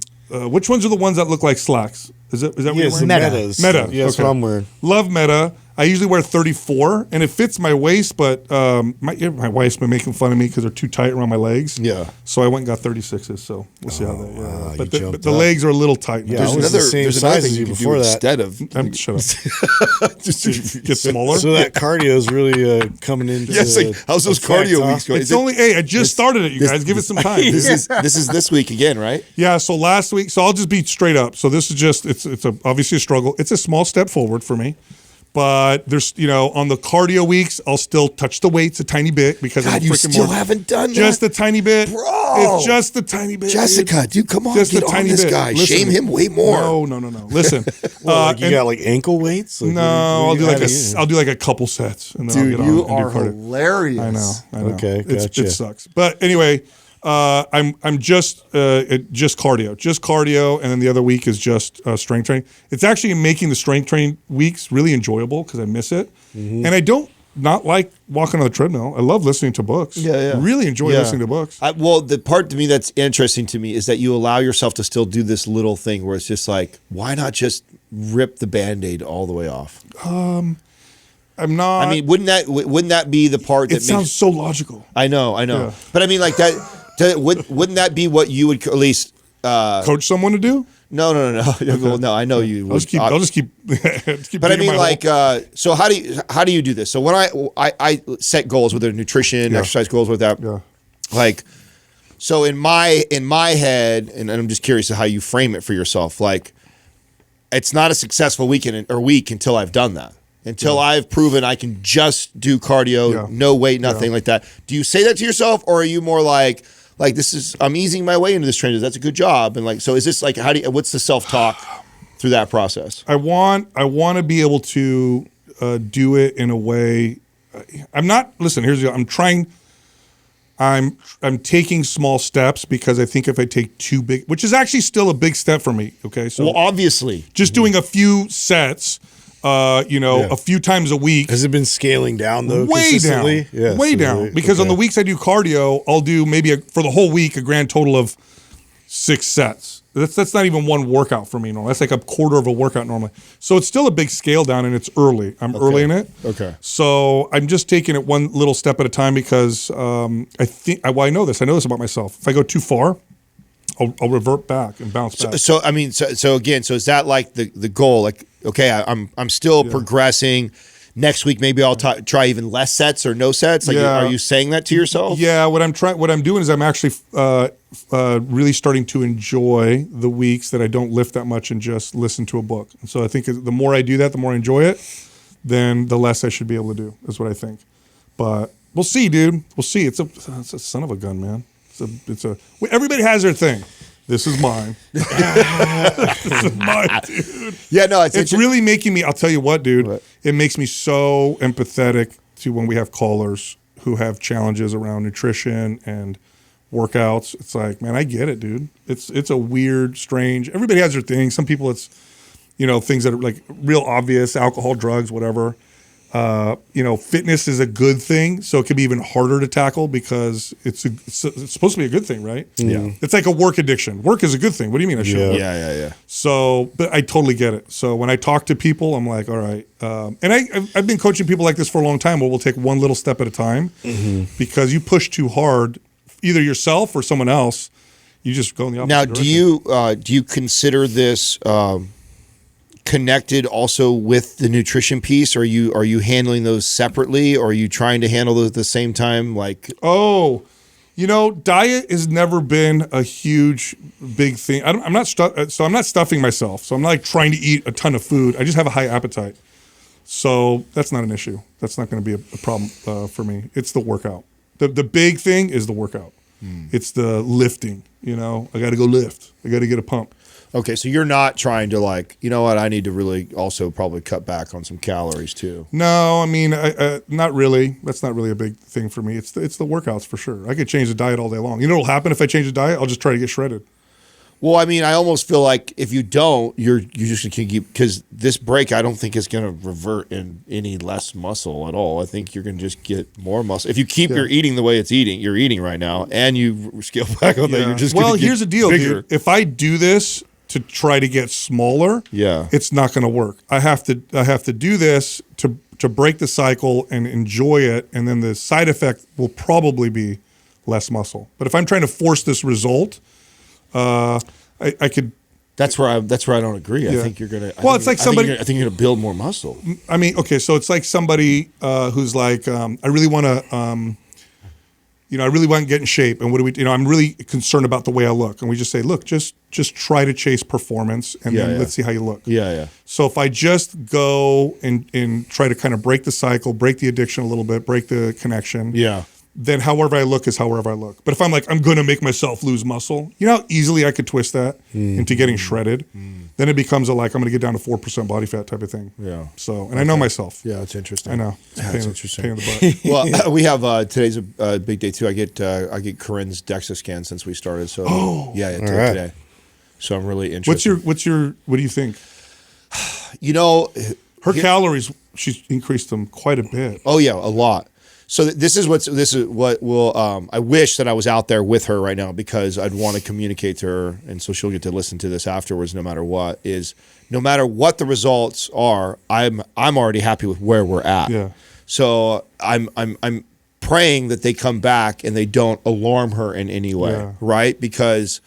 which ones are the ones that look like slacks? Is that what you're Yes, the wearing? Meta. metas. Meta. Yeah, that's okay. what I'm wearing. Love Meta. I usually wear 34, and it fits my waist, but my wife's been making fun of me because they're too tight around my legs. Yeah. So I went and got 36s, so we'll see how they wow, but you the jumped the up. legs are a little tight now. Yeah, I was the same there's size another as thing you you can before do that. instead of Shut up. just Get smaller. So that cardio is really coming into Yes, like, how's those effect, cardio huh? weeks going? It's only, hey, I just started it, you guys. Give it some time. This is this week again, right? Yeah, so last week, so I'll just be straight up. So this is just, it's obviously a struggle. It's a small step forward for me. But there's, on the cardio weeks, I'll still touch the weights a tiny bit because I'm God, a you freaking still more- haven't done just that? a tiny bit. Bro. It's just a tiny bit. Jessica, dude, come on, Just get a on tiny this bit. guy. Listen. Shame him way more. No. Listen. Like you and- got like ankle weights? Like, no, what I'll do do you like have? I'll do like a couple sets, and then I'll Dude, get on you and do are cardio. hilarious. I know. Okay, gotcha. It sucks, but anyway, I'm just cardio, and then the other week is just strength training. It's actually making the strength training weeks really enjoyable because I miss it, and I don't not like walking on the treadmill. I love listening to books. Yeah. Really enjoy listening to books. Well, the part to me that's interesting to me is that you allow yourself to still do this little thing where it's just like, why not just rip the Band-Aid all the way off? I'm not. I mean, wouldn't that be the part that it sounds so logical. I know. Yeah. But I mean, like that. Wouldn't that be what you would at least? Coach someone to do. No. Well, no, I know you. I'll just keep. just keep But I digging mean, my like, hole. so how do you do this? So when I set goals with their nutrition, exercise goals with that, like, so in my head, and I'm just curious of how you frame it for yourself. Like, it's not a successful weekend or week until I've done that. until I've proven I can just do cardio, no weight, nothing like that. Do you say that to yourself, or are you more like this is, I'm easing my way into this training. That's a good job. And like, so is this like, what's the self-talk through that process? I want to be able to do it in a way. I'm taking small steps because I think if I take too big, which is actually still a big step for me. Okay. So well, obviously just doing a few sets, a few times a week. Has it been scaling down though? Way down. Yeah, way down. Because on the weeks I do cardio, I'll do maybe for the whole week, a grand total of 6 sets. That's not even one workout for me normally. That's like a quarter of a workout normally. So it's still a big scale down, and it's early. I'm early in it. Okay. So I'm just taking it one little step at a time because I know this. I know this about myself. If I go too far, I'll revert back and bounce back. So again, is that like the goal? Like, okay, I'm still progressing. Next week, maybe I'll try even less sets or no sets. Like, are you saying that to yourself? Yeah. What I'm doing is I'm actually really starting to enjoy the weeks that I don't lift that much and just listen to a book. And so I think the more I do that, the more I enjoy it, then the less I should be able to do. Is what I think. But we'll see, dude. We'll see. It's a son of a gun, man. Everybody has their thing. This is mine. This is mine, dude. Yeah, no, it's really making me, I'll tell you what, dude, it makes me so empathetic to when we have callers who have challenges around nutrition and workouts. It's like, man, I get it, dude. It's a weird, strange, everybody has their thing. Some people it's, things that are like real obvious, alcohol, drugs, whatever. Fitness is a good thing, so it can be even harder to tackle because it's supposed to be a good thing, right? Yeah. It's like a work addiction. Work is a good thing. What do you mean I should? Yeah. So, but I totally get it. So when I talk to people, I'm like, all right. And I've been coaching people like this for a long time where we'll take one little step at a time because you push too hard, either yourself or someone else, you just go in the opposite direction. Now, do you consider this connected also with the nutrition piece? Are you handling those separately, or are you trying to handle those at the same time? Like, diet has never been a huge, big thing. I'm not stuffing myself. So I'm not like trying to eat a ton of food. I just have a high appetite. So that's not an issue. That's not going to be a problem for me. It's the workout. The big thing is the workout. It's the lifting. I got to go lift. I got to get a pump. Okay, so you're not trying to like, you know what, I need to really also probably cut back on some calories too. No, I mean, not really. That's not really a big thing for me. It's the workouts for sure. I could change the diet all day long. You know what'll happen if I change the diet? I'll just try to get shredded. Well, I mean, I almost feel like if you don't, you're just going to keep, because this break I don't think is going to revert in any less muscle at all. I think you're going to just get more muscle. If you keep your eating the way you're eating right now, and you scale back on that, you're just going to get here's the deal, bigger. dude. If I do this to try to get smaller, it's not going to work. I have to do this to break the cycle and enjoy it, and then the side effect will probably be less muscle. But if I'm trying to force this result, I could. That's where I don't agree. I think you're gonna. Well, it's like somebody. I think you're gonna build more muscle. I mean, okay, so it's like somebody who's like, I really want to. I really want to get in shape, and what do we? I'm really concerned about the way I look, and we just say, look, just try to chase performance, and then let's see how you look. Yeah. So if I just go and try to kind of break the cycle, break the addiction a little bit, break the connection, then however I look is however I look. But if I'm like, I'm going to make myself lose muscle, you know how easily I could twist that into getting shredded? Then it becomes I'm going to get down to 4% body fat type of thing. Yeah. So, and I know myself. Yeah, it's interesting. I know. It's interesting. Pain in the butt. Well, we have today's a big day too. I get Corinne's DEXA scan since we started. So today. So I'm really interested. What do you think? Her calories, she's increased them quite a bit. Oh yeah, a lot. So this is what will I wish that I was out there with her right now, because I'd want to communicate to her, and so she'll get to listen to this afterwards. No matter what the results are, I'm already happy with where we're at. Yeah. So I'm praying that they come back and they don't alarm her in any way, right? Because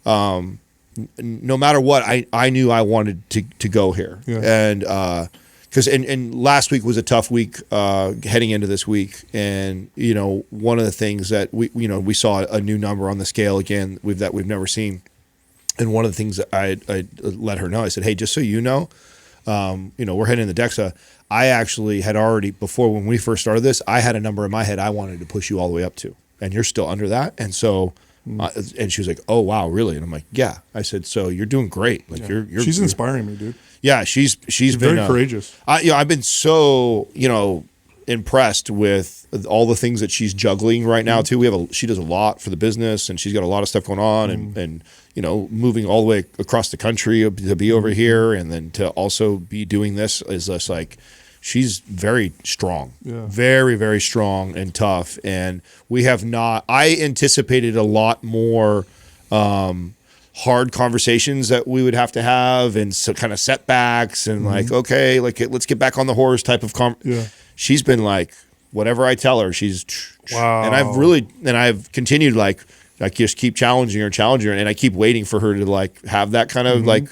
no matter what, I knew I wanted to go here, and because and last week was a tough week heading into this week, and one of the things that we saw a new number on the scale again that we've never seen, and one of the things that I let her know, I said, hey, just so you know, we're heading to DEXA. I actually had already, before when we first started this, I had a number in my head I wanted to push you all the way up to, and you're still under that. And so, and she was like, "Oh wow, really?" And I'm like, "Yeah." I said, "So you're doing great. Like she's inspiring me, dude. Yeah, she's been very courageous. I've been so impressed with all the things that she's juggling right now too. She does a lot for the business, and she's got a lot of stuff going on, and moving all the way across the country to be over here, and then to also be doing this is just like, she's very strong, very, very strong and tough. And we have not, I anticipated a lot more hard conversations that we would have to have, and so kind of setbacks and like, okay, like let's get back on the horse type of She's been like, whatever I tell her, she's wow. And I've continued like just keep challenging her, and I keep waiting for her to like have that kind of like,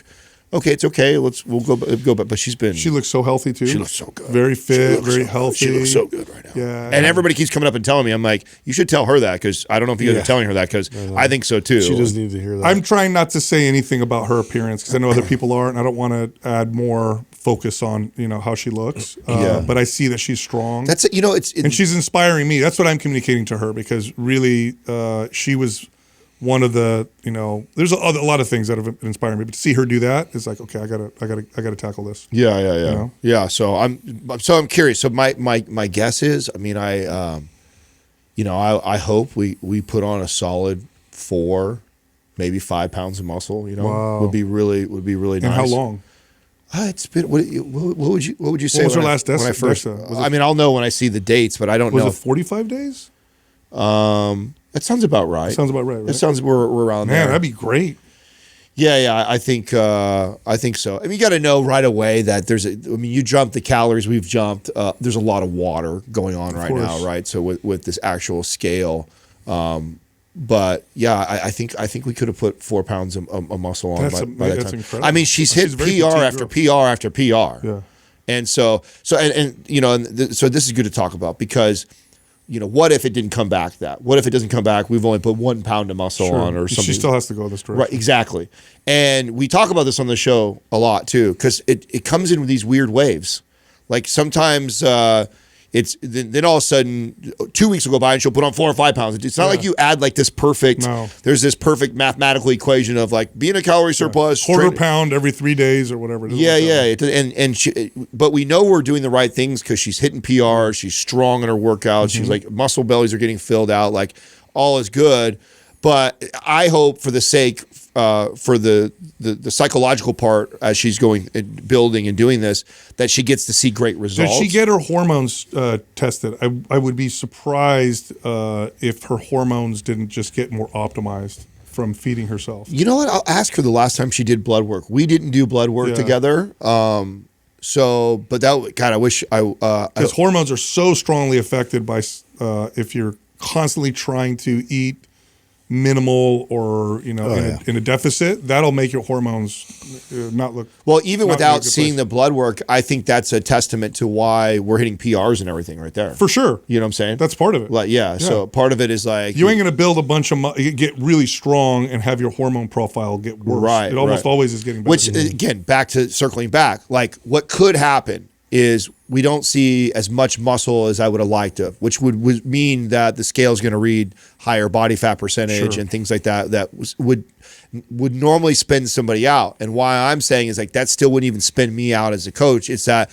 okay, it's okay. We'll go back. But she looks so healthy too. She looks so good. Very fit, very healthy. She looks so good right now. Yeah. And everybody keeps coming up and telling me, I'm like, you should tell her that, because I don't know if you guys are telling her that, because I think so too. She does need to hear that. I'm trying not to say anything about her appearance, because I know other people are, and I don't want to add more focus on how she looks. But I see that she's strong. That's it. And she's inspiring me. That's what I'm communicating to her, because really, she was one of the, there's a lot of things that have inspired me, but to see her do that is like, okay, I gotta tackle this. Yeah. So I'm curious. So my guess is, I hope we put on a solid 4, maybe 5 pounds of muscle. Wow. would be really nice. And how long? It's been. What would you say? What was her last when I first? I'll know when I see the dates, but I don't know. Was it 45 days? That sounds about right. Sounds about right. It sounds we're around there. Man, that'd be great. Yeah. I think so. You got to know right away that you jump the calories we've jumped. There's a lot of water going on right now, right? So with this actual scale, but yeah, I think we could have put 4 pounds of muscle on by that time. Incredible. She's hit PR after PR after PR. Yeah. And so this is good to talk about, because what if it didn't come back what if it doesn't come back? We've only put 1 pound of muscle on or something. She still has to go this direction. Right, exactly. And we talk about this on the show a lot too, because it comes in with these weird waves. Like sometimes it's then all of a sudden 2 weeks will go by and she'll put on 4 or 5 pounds. It's not like you add like this perfect, there's this perfect mathematical equation of like being a calorie surplus. Quarter pound every 3 days or whatever. But we know we're doing the right things, because she's hitting PR, she's strong in her workouts, she's like, muscle bellies are getting filled out, like all is good. But I hope, for the sake, for the psychological part, as she's going and building and doing this, that she gets to see great results. Did she get her hormones tested? I would be surprised if her hormones didn't just get more optimized from feeding herself. You know what? I'll ask her the last time she did blood work. We didn't do blood work together. But that, God, I wish because hormones are so strongly affected by if you're constantly trying to eat minimal or in a deficit, that'll make your hormones not look well. Even without seeing the blood work, I think that's a testament to why we're hitting PRs and everything right there. For sure. You know what I'm saying? That's part of it. Like, so part of it is like, you ain't going to build a bunch of get really strong and have your hormone profile get worse. Right. It almost always is getting better. Which, again, circling back, like what could happen is we don't see as much muscle as I would have liked to, which would mean that the scale is going to read higher body fat percentage and things like that would normally spin somebody out. And why I'm saying is like that still wouldn't even spin me out as a coach. It's that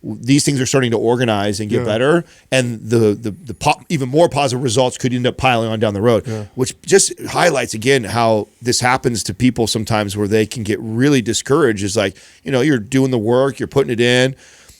these things are starting to organize and get better, and the even more positive results could end up piling on down the road, which just highlights again how this happens to people sometimes, where they can get really discouraged. Is like, you're doing the work, you're putting it in,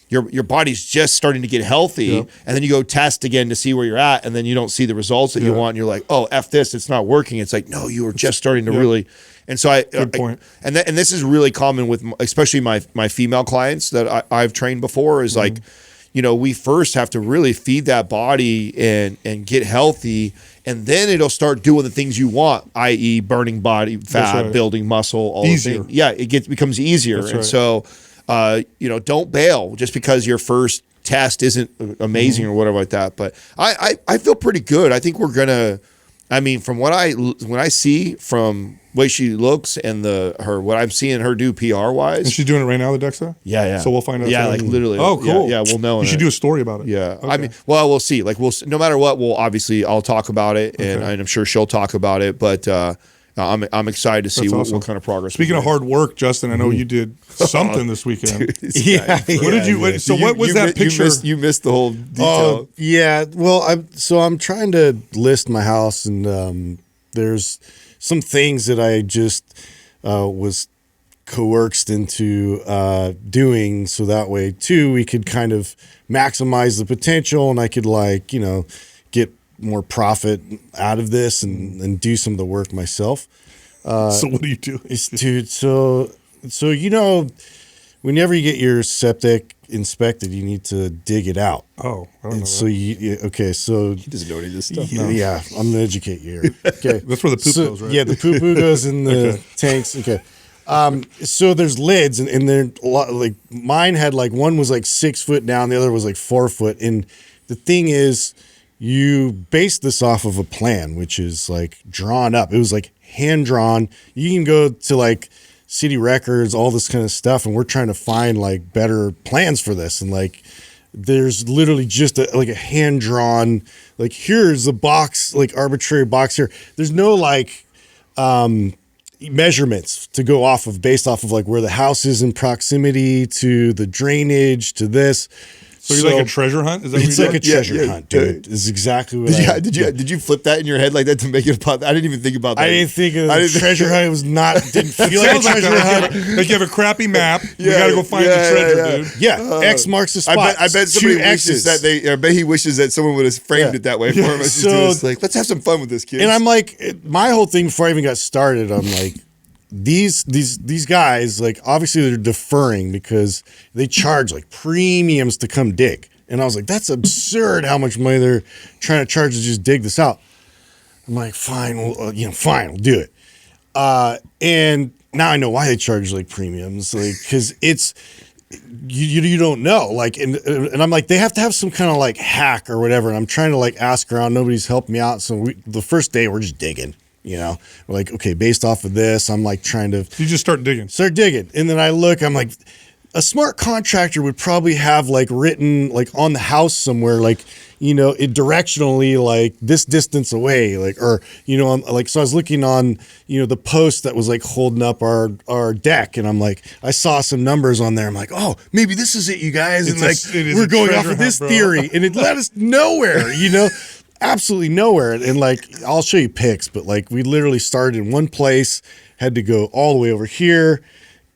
your body's just starting to get healthy, and then you go test again to see where you're at, and then you don't see the results that you want, and you're like, oh, F this, it's not working. It's like, no, you were just starting to really. And so good point. And this is really common with especially my female clients that I've trained before, is like, we first have to really feed that body and get healthy, and then it'll start doing the things you want, i.e. burning body fat, building muscle, all easier. the things. Yeah, it becomes easier. That's and so don't bail just because your first test isn't amazing or whatever like that. But I feel pretty good. I think we're gonna I mean, from what when I see from way she looks and what I'm seeing her do PR wise. And she's doing it right now, the DEXA? Yeah. So we'll find out. Yeah, like literally. Oh, cool. Yeah, we'll know. You should do a story about it. Yeah. Okay. I mean, well, we'll see. Like no matter what, I'll talk about it, and I'm sure she'll talk about it. But I'm excited to see what kind of progress. Speaking of hard work, Justin, I know you did something this weekend. What did you? So what was that picture? You missed the whole detail. Oh, yeah. Well, I'm trying to list my house, and there's some things that I just was coerced into doing, so that way too we could kind of maximize the potential, and I could get more profit out of this and do some of the work myself. So what do you do? Dude, so whenever you get your septic inspected, you need to dig it out. Oh, I don't know. So so He doesn't know any of this stuff. Yeah, I'm gonna educate you here. Okay, that's where the poop goes, right? Yeah, the poo goes in the tanks. Okay. So there's lids, and they're a lot, like mine had one was 6 foot down, the other was 4 foot. And the thing is, you base this off of a plan, which is drawn up. It was hand drawn. You can go to city records, all this kind of stuff, and we're trying to find better plans for this. And there's literally just a hand drawn, here's the box, arbitrary box here. There's no measurements to go off of based off of where the house is in proximity to the drainage to this. So you're like a treasure hunt? Is that It's what like a treasure hunt, dude. Is exactly what did you flip that in your head like that to make it pop? I didn't even think about that. I didn't think of the treasure hunt. It was didn't feel like a treasure hunt. Like you have a crappy map. You got to go find the treasure, dude. Yeah, X marks the spot. I bet somebody wishes I bet he wishes that someone would have framed it that way for him. So let's have some fun with this, kid. And I'm my whole thing before I even got started, I'm these guys, obviously they're deferring because they charge premiums to come dig. And I was that's absurd how much money they're trying to charge to just dig this out. I'm fine, we'll do it. And now I know why they charge premiums, because it's you don't know, and I'm they have to have some kind of hack or whatever. And I'm trying to ask around. Nobody's helped me out. So the first day we're just digging. We're okay, based off of this, I'm trying to. You just start digging. And then I look, I'm a smart contractor would probably have written on the house somewhere, it directionally this distance away, or so I was looking on, the post that was holding up our deck, and I'm I saw some numbers on there. I'm oh, maybe this is it, you guys. And we're going off of this theory, and it led us nowhere, absolutely nowhere. And I'll show you pics, but we literally started in one place, had to go all the way over here,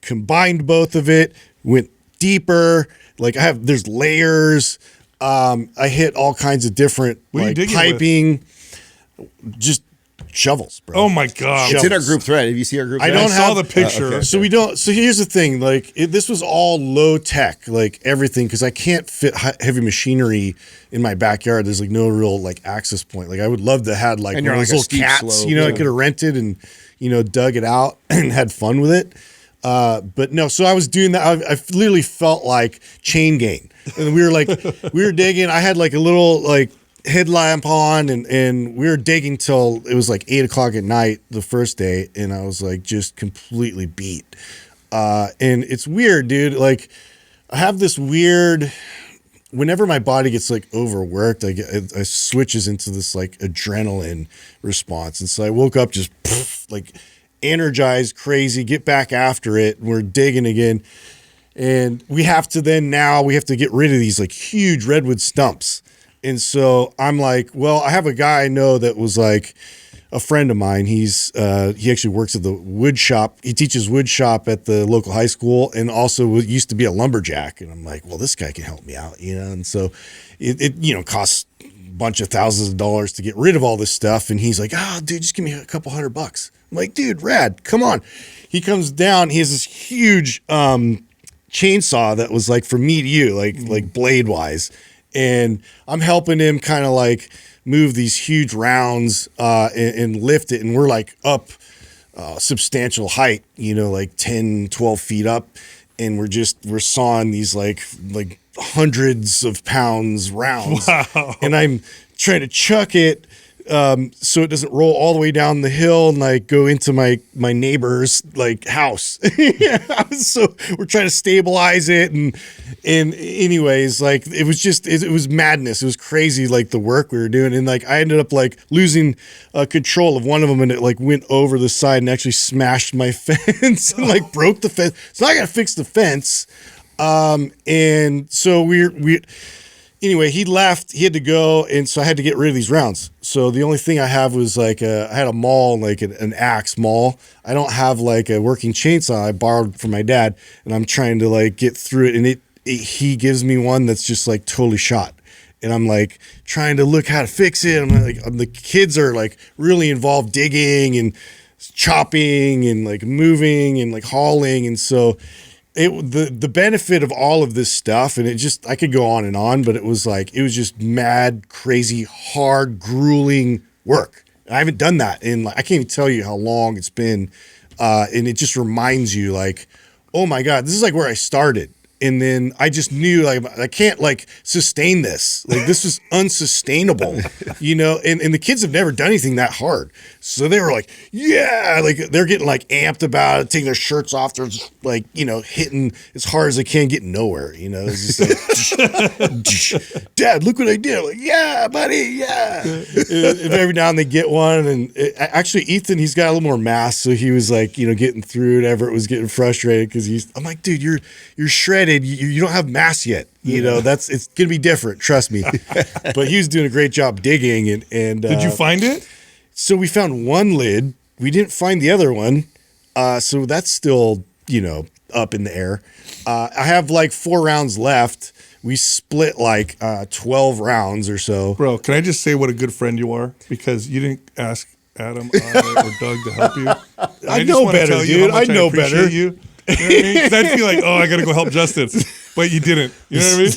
combined both of it, went deeper. There's layers. I hit all kinds of different piping, just shovels, bro. Oh my God. It's in our group thread. Have you seen our group thread? I saw the picture. Okay. So we don't. So here's the thing. This was all low tech, everything, because I can't fit heavy machinery in my backyard. There's no real access point. I would love to have one of those little cats. Slope, I could have rented and dug it out and had fun with it. But no. So I was doing that. I literally felt like chain gang, and we were digging. I had a little headlamp on, and we were digging till it was 8 o'clock at night the first day, and I was just completely beat. And it's weird, dude. I have this weird, whenever my body gets overworked, I switches into this adrenaline response. And so I woke up just energized, crazy, get back after it. We're digging again. And we have to get rid of these huge redwood stumps. And so I'm well, I have a guy I know that was a friend of mine. He actually works at the wood shop. He teaches wood shop at the local high school, and also used to be a lumberjack. And I'm well, this guy can help me out, And so it costs a bunch of thousands of dollars to get rid of all this stuff. And he's oh, dude, just give me a couple $100. I'm dude, rad, come on. He comes down. He has this huge chainsaw that was from me to you, blade wise. And I'm helping him kind of move these huge rounds and lift it. And we're up substantial height, 10, 12 feet up. And we're sawing these hundreds of pounds rounds. Wow. And I'm trying to chuck it so it doesn't roll all the way down the hill and like go into my neighbor's like house. So we're trying to stabilize it, and anyways, like it was madness. It was crazy, like the work we were doing, and like I ended up like losing control of one of them, and it like went over the side and actually smashed my fence and like broke the fence. So I got to fix the fence, and so we. Anyway, he left. He had to go, and so I had to get rid of these rounds. So the only thing I have was like I had a maul, like an axe maul. I don't have like a working chainsaw. I borrowed from my dad, and I'm trying to like get through it. And he gives me one that's just like totally shot, and I'm like trying to look how to fix it. The kids are like really involved, digging and chopping and like moving and like hauling, and so. The benefit of all of this stuff, and I could go on and on, but it was just mad, crazy, hard, grueling work. I haven't done that in I can't even tell you how long it's been, and it just reminds you like, oh my God, this is like where I started. And then I just knew like I can't like sustain this. Like this is unsustainable, and the kids have never done anything that hard. So they were like, yeah, like they're getting like amped about it, taking their shirts off. They're just like, hitting as hard as they can, getting nowhere. It's just like, Dad, look what I did. I'm like, yeah, buddy, yeah. And every now and then they get one. And actually Ethan, he's got a little more mass. So he was like, getting through it. Everett was getting frustrated because I'm like, dude, you're shredded. You don't have mass yet. It's gonna be different. Trust me. But he was doing a great job digging. And did you find it? So we found one lid. We didn't find the other one. So that's still up in the air. I have like 4 rounds left. We split like 12 rounds or so. Bro, can I just say what a good friend you are? Because you didn't ask Adam or Doug to help you. I know better, dude. I know better. You. You know what I mean? Because I'd feel like, I got to go help Justin. But you didn't. You know what I mean?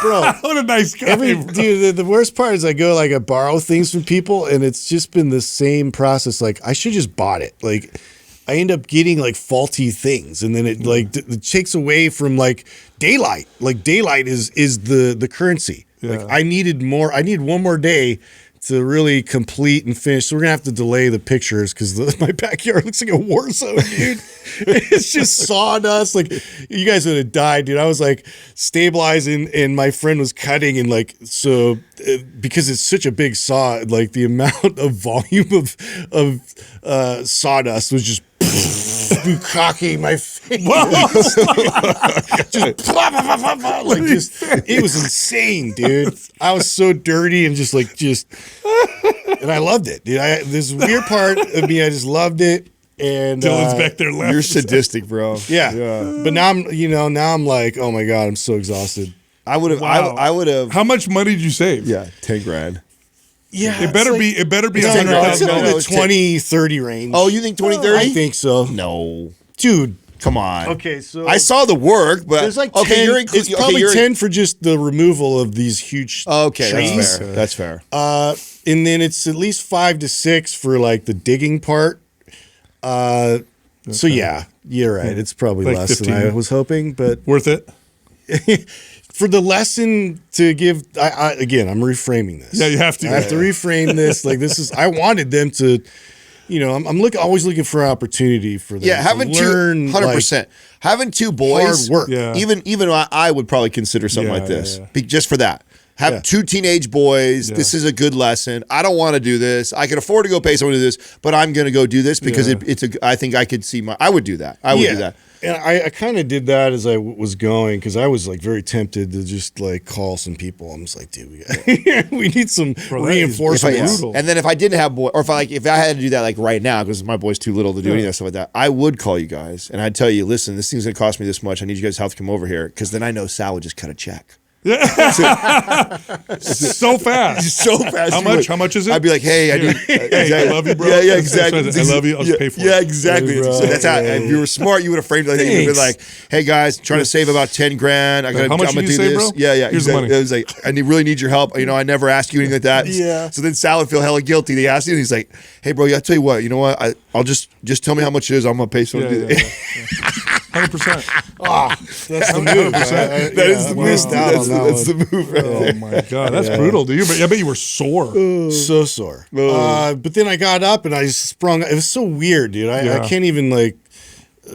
Bro. What a nice guy. Dude, the worst part is I borrow things from people, and it's just been the same process. Like, I should just bought it. Like, I end up getting like faulty things, and then it like it takes away from like daylight. Like, daylight is the currency. Yeah. Like, I need one more day to really complete and finish. So we're gonna have to delay the pictures because my backyard looks like a war zone, dude. It's just sawdust. Like, you guys would have died, dude. I was like stabilizing, and my friend was cutting, and like because it's such a big saw, like the amount of volume of sawdust was just bukkake my face. It was insane, dude. I was so dirty and and I loved it, dude. This weird part of me, I just loved it. And Dylan's back there laughing. You're sadistic, bro. Yeah. But now I'm like, oh my God, I'm so exhausted. I would have. Wow. I would have. How much money did you save? Yeah, 10 grand. Yeah, It better be it's in $100,000. the 20, 30 range. Oh, you think 20, 30? I think so. No, Dude. come on. Okay, so I saw the work, but there's like okay, 10, it's probably 10 for just the removal of these huge trees. That's fair. And then it's at least 5 to 6 for like the digging part. So yeah, you're right. It's probably Like less 15. than I was hoping, but Worth it? for the lesson to give, again, I'm reframing this. Yeah, you have to. I have to reframe this. Like, this is, I wanted them to, I'm always looking for an opportunity for them. Yeah, having to learn 100%. Having 2 boys, hard work. Yeah. even I would probably consider something like this, just for that. Have 2 teenage boys. Yeah. This is a good lesson. I don't want to do this. I can afford to go pay someone to do this, but I'm going to go do this because I think I could see I would do that. I would do that. And I kind of did that as I was going, because I was like very tempted to just like call some people. I'm just like, dude, we need some reinforcements. And then if I didn't have boys, or if I had to do that like right now because my boy's too little to do any of that stuff like that, I would call you guys and I'd tell you, listen, this thing's gonna cost me this much. I need you guys' help to come over here, because then I know Sal would just cut a check. So fast. So fast. How much is it? I'd be like, hey, I need. Hey, I love you, bro. Yeah, exactly. I love you. I'll just pay for it. Yeah, exactly. Hey, so that's how. If you were smart, you would have framed it like that. You would have been like, hey guys, trying to save about 10 grand. I'm How much gonna did do you say, this. bro? Yeah. Here's the money. It was like, I really need your help. I never asked you anything like that. Yeah. So then Sal would feel hella guilty. They asked you, and he's like, hey, bro, I tell you what. You know what? I'll just tell me how much it is. I'm gonna pay someone to do it. 100%. Oh, that's the move. That is the move. That's the move right there. Oh my God, that's brutal, dude. But I bet you were sore. So sore. But then I got up and I sprung. It was so weird, dude. I can't even like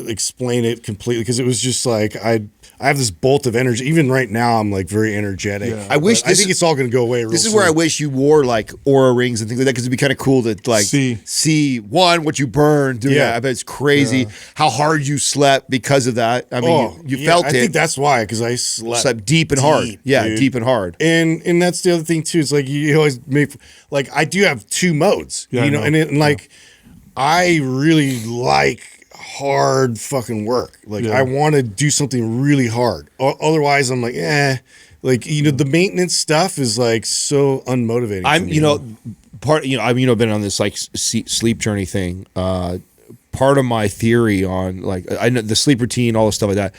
explain it completely because it was just like I have this bolt of energy. Even right now, I'm like very energetic. Yeah. I think it's all going to go away. This is where I wish you wore like aura rings and things like that because it'd be kind of cool to like see one what you burned. Yeah, I bet it's crazy how hard you slept because of that. I mean, you felt it. I think that's why because I slept deep and hard. Yeah, dude. deep and hard. And that's the other thing too. It's like you always make like I do have two modes. Yeah, you know, and like I really like hard fucking work. Like I want to do something really hard. Otherwise, I'm like, like the maintenance stuff is like so unmotivating. I've been on this like sleep journey thing. Part of my theory on like I know the sleep routine, all the stuff like that.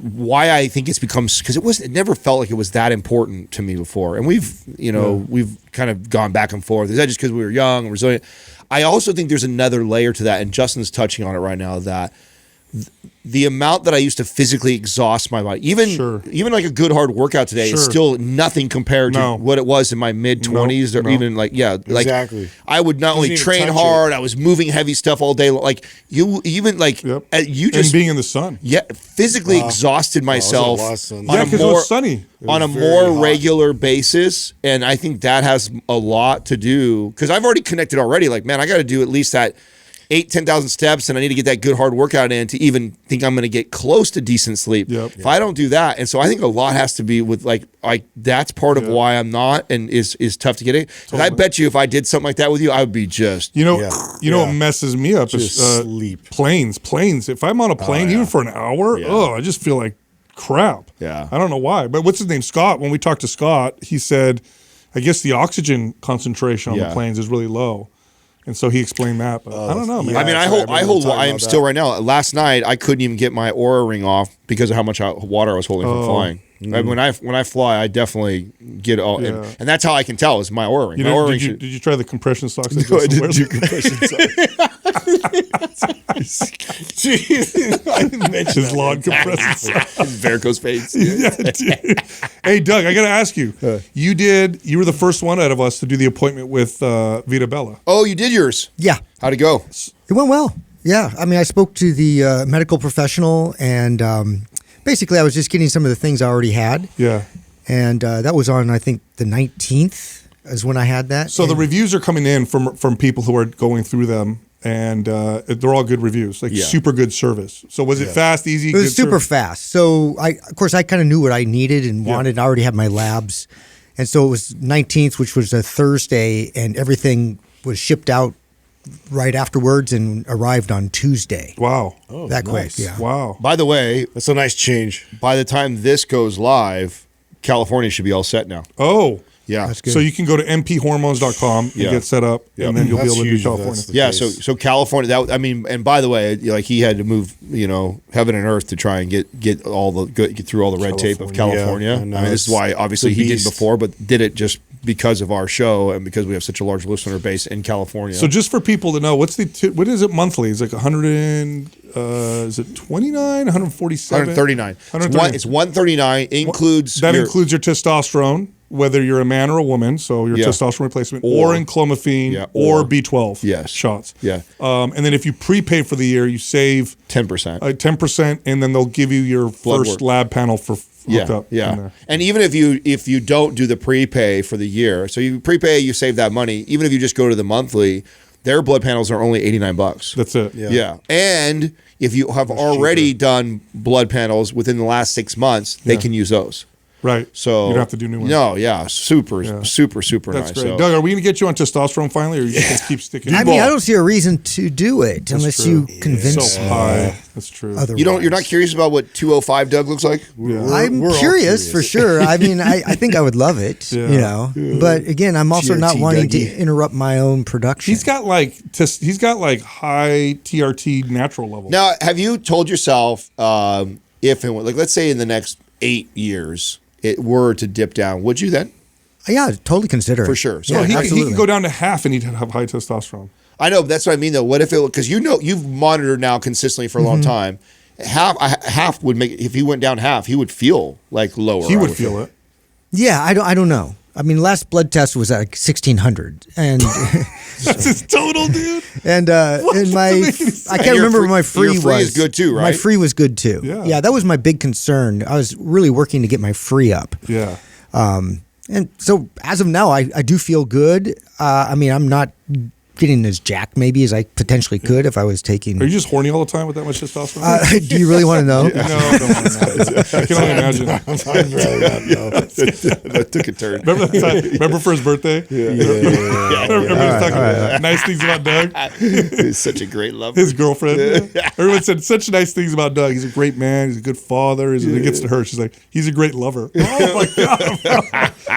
Why I think it's become because it never felt like it was that important to me before, and we've kind of gone back and forth. Is that just because we were young and resilient? I also think there's another layer to that, and Justin's touching on it right now, that the amount that I used to physically exhaust my body, even like a good hard workout today is still nothing compared to what it was in my mid 20s or even like, exactly. I would not only train hard, I was moving heavy stuff all day. Like you even like you just and being in the sun. Yeah. Physically exhausted myself because it was sunny. On a more regular basis. And I think that has a lot to do because I've already connected already. Like, man, I got to do at least that 10,000 steps, and I need to get that good hard workout in to even think I'm going to get close to decent sleep. If I don't do that, and so I think a lot has to be with like that's part of why I'm not and is tough to get in. Totally. I bet you if I did something like that with you, I would be just what messes me up is sleep. Planes. If I'm on a plane even for an hour, I just feel like crap. Yeah, I don't know why. But what's his name? Scott. When we talked to Scott, he said, I guess the oxygen concentration on the planes is really low. And so he explained that, but I don't know, man. I mean, I am still right now. Last night, I couldn't even get my aura ring off because of how much water I was holding from flying. When I fly, I definitely get all, and that's how I can tell is my aura ring. Did you try the compression socks? No, I didn't do compression socks. I didn't mention his lawn compression socks. Varicose veins. Yeah, dude. Hey, Doug, I got to ask you. You were the first one out of us to do the appointment with Vita Bella. Oh, you did yours? Yeah. How'd it go? It went well. Yeah. I mean, I spoke to the medical professional and basically I was just getting some of the things I already had. Yeah. And that was on, I think, the 19th is when I had that. So the reviews are coming in from people who are going through them, and they're all good reviews, like super good service. So was it fast, easy? It was super fast. So of course, I kind of knew what I needed and wanted. I already had my labs. And so it was 19th, which was a Thursday, and everything was shipped out right afterwards and arrived on Tuesday. Wow. Oh, that nice. quick, yeah. Wow. By the way, that's a nice change. By the time this goes live, California should be all set now. Oh. Yeah. That's good. So you can go to mphormones.com and get set up, and then you'll be able to do California. Yeah, so California, and by the way, like he had to move, heaven and earth to try and get through all the red tape of California. I mean, this is why obviously he did before, but did it just because of our show and because we have such a large listener base in California. So just for people to know, what is it monthly? It's like 100 and is it 29, 147? 139. It's 139. Includes includes your testosterone, whether you're a man or a woman, so your testosterone replacement, or enclomiphene, or B12 shots. Yeah. And then if you prepay for the year, you save 10%. 10%, and then they'll give you your first lab panel for hooked up. Yeah. And even if you don't do the prepay for the year, so you prepay, you save that money. Even if you just go to the monthly, their blood panels are only $89. That's it. Yeah. And if you have already done blood panels within the last 6 months, they can use those. Right. So you don't have to do new ones. No, super That's nice. Great. So. Doug, are we going to get you on testosterone finally, or are you just going to keep sticking? I mean, I don't see a reason to do it unless you convince so high. That's true. Otherwise. You're not curious about what 205 Doug looks like? I'm curious for sure. I mean, I think I would love it, But again, I'm also not wanting to interrupt my own production. He's got like high TRT natural level. Now, have you told yourself if and when, like, let's say in the next 8 years it were to dip down, would you then? Yeah, totally consider it. For sure. So he can go down to half and he'd have high testosterone. I know, but that's what I mean though. What if it, because you've monitored now consistently for a long time, half would make if he went down half, he would feel like lower. He would feel it. Yeah, I don't know. I mean, last blood test was at like 1,600, and That's his total, dude. and my amazing. I can't remember what my your free free was. is good too, right? My free was good too. Yeah. That was my big concern. I was really working to get my free up. Yeah. And so as of now, I do feel good. I mean, I'm not getting as jacked maybe as I potentially could if I was taking. Are you just horny all the time with that much testosterone? Do you really want to know? No, I don't want to know. I can only imagine. I'd rather not know. That took a turn. Remember that time? Remember for his birthday? Everybody's talking about nice things about Doug. He's such a great lover. His girlfriend. Everyone said such nice things about Doug. He's a great man. He's a good father. It gets to her. She's like, he's a great lover. Oh my God.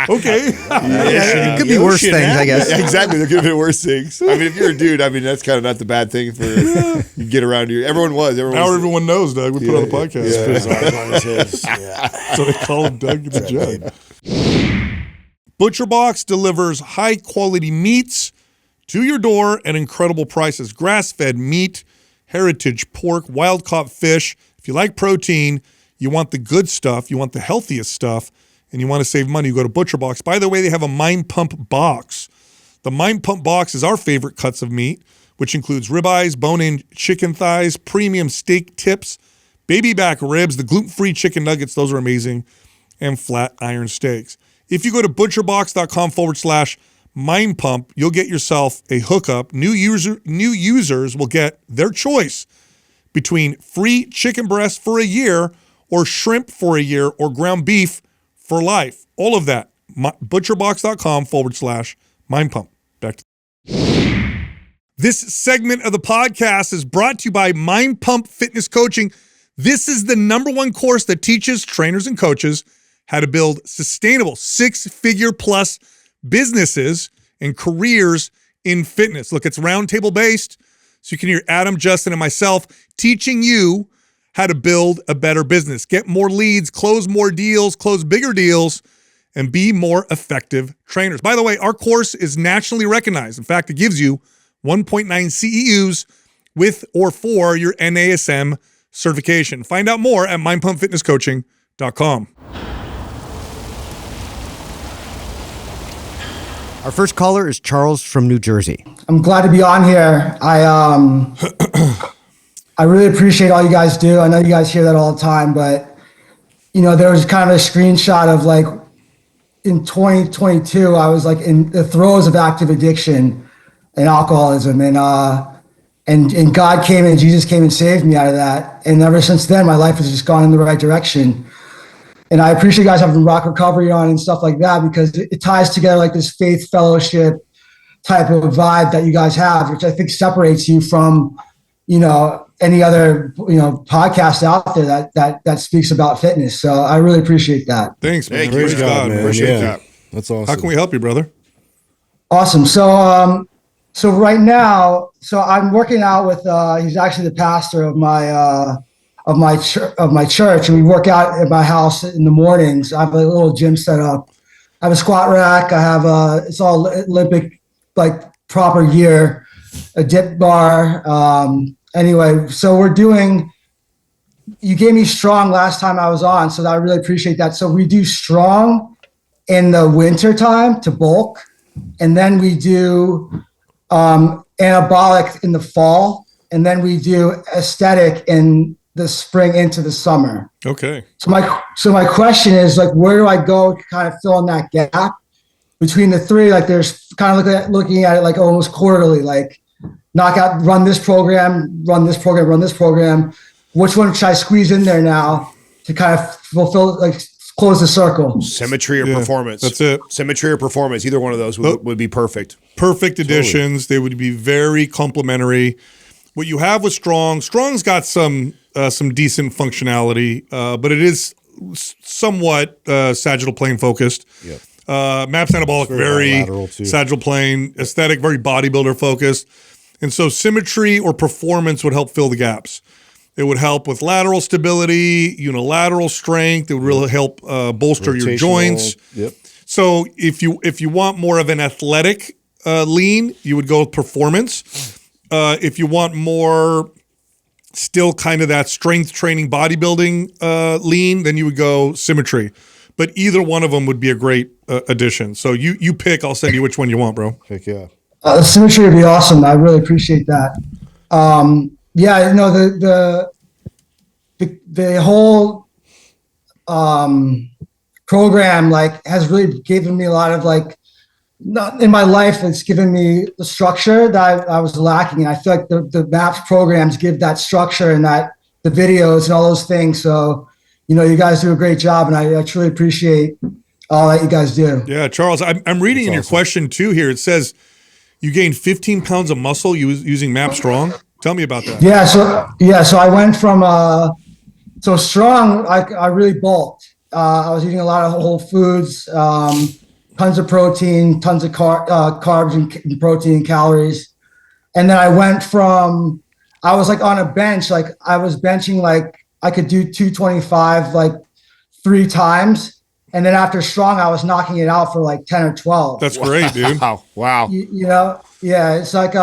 Okay. It could be worse things, I guess. Yeah, exactly. There could have been worse things. I mean, if you're a dude, I mean, that's kind of not the bad thing for you get around you. Everyone was. Now everyone knows, Doug. We put on the podcast. Yeah. So they call him Doug the Jug. ButcherBox delivers high quality meats to your door at incredible prices. Grass-fed meat, heritage pork, wild-caught fish. If you like protein, you want the good stuff, you want the healthiest stuff, and you want to save money, you go to ButcherBox. By the way, they have a Mind Pump box. The Mind Pump box is our favorite cuts of meat, which includes ribeyes, bone-in chicken thighs, premium steak tips, baby back ribs, the gluten-free chicken nuggets, those are amazing, and flat iron steaks. If you go to butcherbox.com/Mind Pump, you'll get yourself a hookup. New users will get their choice between free chicken breast for a year or shrimp for a year or ground beef for life. All of that. Butcherbox.com/Mind Pump. Back to this segment of the podcast is brought to you by Mind Pump Fitness Coaching. This is the #1 course that teaches trainers and coaches how to build sustainable 6-figure plus businesses and careers in fitness. Look, it's roundtable based, so you can hear Adam, Justin, and myself teaching you how to build a better business, get more leads, close more deals, close bigger deals, and be more effective trainers. By the way, our course is nationally recognized. In fact, it gives you 1.9 CEUs with or for your NASM certification. Find out more at mindpumpfitnesscoaching.com. Our first caller is Charles from New Jersey. I'm glad to be on here. I really appreciate all you guys do. I know you guys hear that all the time, but there was kind of a screenshot of like in 2022, I was like in the throes of active addiction and alcoholism, and God came and Jesus came and saved me out of that. And ever since then, my life has just gone in the right direction. And I appreciate you guys having Rock Recovery on and stuff like that, because it ties together like this faith fellowship type of vibe that you guys have, which I think separates you from, any other, podcast out there that speaks about fitness. So I really appreciate that. Thanks, man. Thank you. Praise God, man. Appreciate Yeah. that. That's awesome. How can we help you, brother? Awesome. So right now, I'm working out with, he's actually the pastor of my church, and we work out at my house in the mornings. I have a little gym set up. I have a squat rack. I have it's all Olympic, like proper gear, a dip bar. Anyway, so you gave me strong last time I was on, so I really appreciate that. So we do strong in the winter time to bulk, and then we do anabolic in the fall, and then we do aesthetic in the spring into the summer. Okay. So my question is, like, where do I go to kind of fill in that gap between the three? Like, there's kind of looking at it like almost quarterly, like run this program. Which one should I squeeze in there now to kind of fulfill, like, close the circle? Symmetry or performance. That's it. Symmetry or performance. Either one of those would be perfect. Perfect additions. They would be very complementary. What you have with Strong's got some decent functionality, but it is somewhat sagittal plane focused. Yeah. Maps Anabolic, very sagittal plane, aesthetic, very bodybuilder focused. And so symmetry or performance would help fill the gaps. It would help with lateral stability, unilateral strength. It would really help bolster your joints. Yep. So if you want more of an athletic lean, you would go with performance. If you want more still kind of that strength training bodybuilding lean, then you would go symmetry. But either one of them would be a great addition. So you pick. I'll send you which one you want, bro. Heck yeah. Symmetry would be awesome. I really appreciate that. Yeah, you know, the whole program like has really given me a lot of like, not in my life, it's given me the structure that I was lacking. And I feel like the MAPS programs give that structure and that the videos and all those things. So, you know, you guys do a great job, and I truly appreciate all that you guys do. Yeah, Charles, I'm reading in your question too here. It says you gained 15 pounds of muscle using MAP Strong. Tell me about that. So I went from so Strong. I really bulked. I was eating a lot of whole foods, tons of protein, tons of carbs and protein and calories. And then I went from, I was like on a bench, like I was benching, like I could do 225 like 3 times. And then after Strong, I was knocking it out for like 10 or 12. That's great, dude. Wow. You know, yeah, it's like,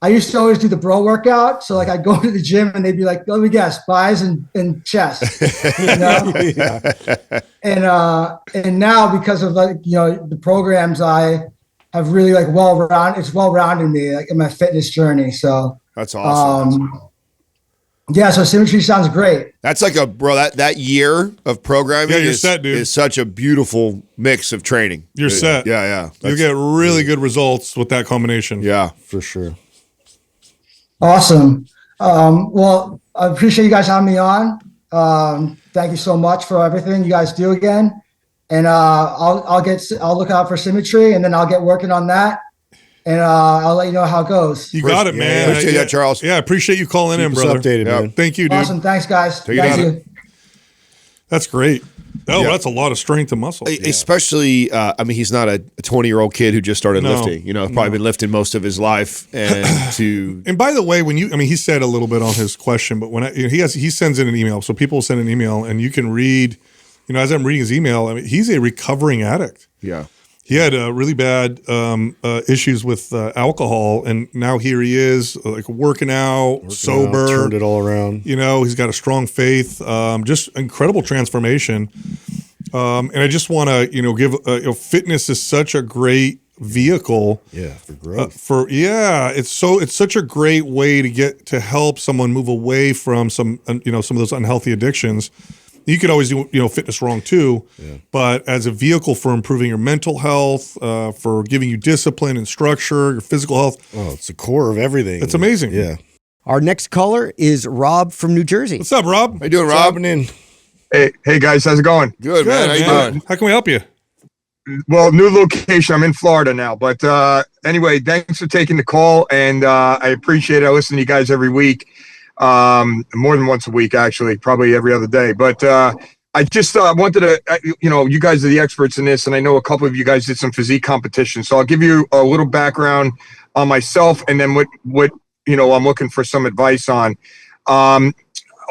I used to always do the bro workout. So like I'd go to the gym and they'd be like, let me guess, buys and chest, you know? And now because of like, you know, the programs I have really like it's well-rounded me like in my fitness journey. So that's awesome. Yeah, so symmetry sounds great. That's like that year of programming you're set, dude. Is such a beautiful mix of training. You're set. Yeah. You get really good results with that combination. Yeah, For sure. Awesome. Well, I appreciate you guys having me on. Thank you so much for everything you guys do again. And I'll look out for symmetry, and then I'll get working on that. And I'll let you know how it goes. You got it, man. Appreciate that, Charles. Yeah, appreciate you calling in, Keep us brother. updated, man. Thank you, dude. Awesome. Thanks, guys. Take it Thank easy. you. That's great. Oh, Yeah. that's a lot of strength and muscle. Especially, I mean, he's not a 20-year-old kid who just started No. lifting. You know, probably been lifting most of his life, and And by the way, he said a little bit on his question, but he sends in an email, so people send an email, and you can read. You know, as I'm reading his email, I mean, he's a recovering addict. yeah. He had really bad issues with alcohol, and now here he is, like working out, sober. Turned it all around. You know, he's got a strong faith, just incredible transformation. And I just want to, give fitness is such a great vehicle. Yeah, for growth. It's such a great way to help someone move away from some of those unhealthy addictions. You could always do, fitness wrong too, but as a vehicle for improving your mental health, for giving you discipline and structure, your physical health. Oh, it's the core of everything. It's amazing. Yeah. Our next caller is Rob from New Jersey. What's up, Rob? How you doing, What's Rob? happening? Hey guys, how's it going? Good, man. How you doing? How can we help you? Well, new location. I'm in Florida now, but anyway, thanks for taking the call, and I appreciate it. I listen to you guys every week, more than once a week, actually, probably every other day. But I just wanted to, you guys are the experts in this, and I know a couple of you guys did some physique competitions, so I'll give you a little background on myself, and then what I'm looking for some advice on.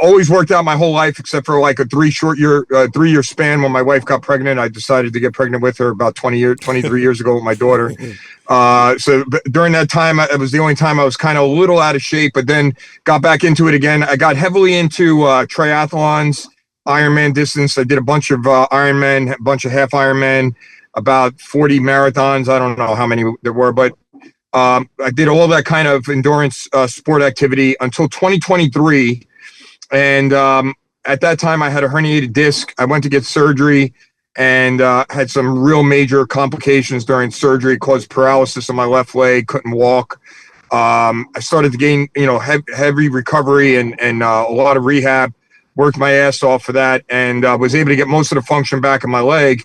Always worked out my whole life except for like a 3-year span. When my wife got pregnant, I decided to get pregnant with her about 23 years ago with my daughter. So during that time, it was the only time I was kind of a little out of shape, but then got back into it again. I got heavily into triathlons, Ironman distance. I did a bunch of Ironman, a bunch of half Ironman, about 40 marathons. I don't know how many there were, but I did all that kind of endurance sport activity until 2023. And at that time, I had a herniated disc. I went to get surgery and had some real major complications during surgery, caused paralysis on my left leg, couldn't walk. I started to gain, heavy recovery and a lot of rehab, worked my ass off for that, and was able to get most of the function back in my leg.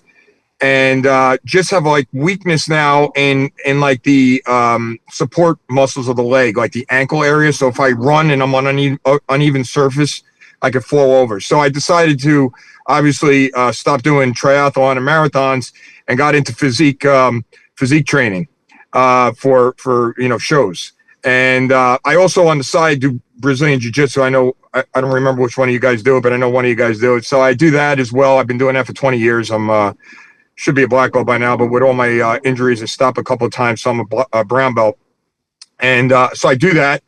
And just have like weakness now in like the support muscles of the leg, like the ankle area. So if I run and I'm on uneven surface, I could fall over. So I decided to obviously stop doing triathlon and marathons and got into physique training for shows. And I also on the side do Brazilian jiu-jitsu. I know I don't remember which one of you guys do it, but I know one of you guys do it. So I do that as well. I've been doing that for 20 years. I'm should be a black belt by now, but with all my injuries, I stopped a couple of times, so I'm a brown belt. And so I do that.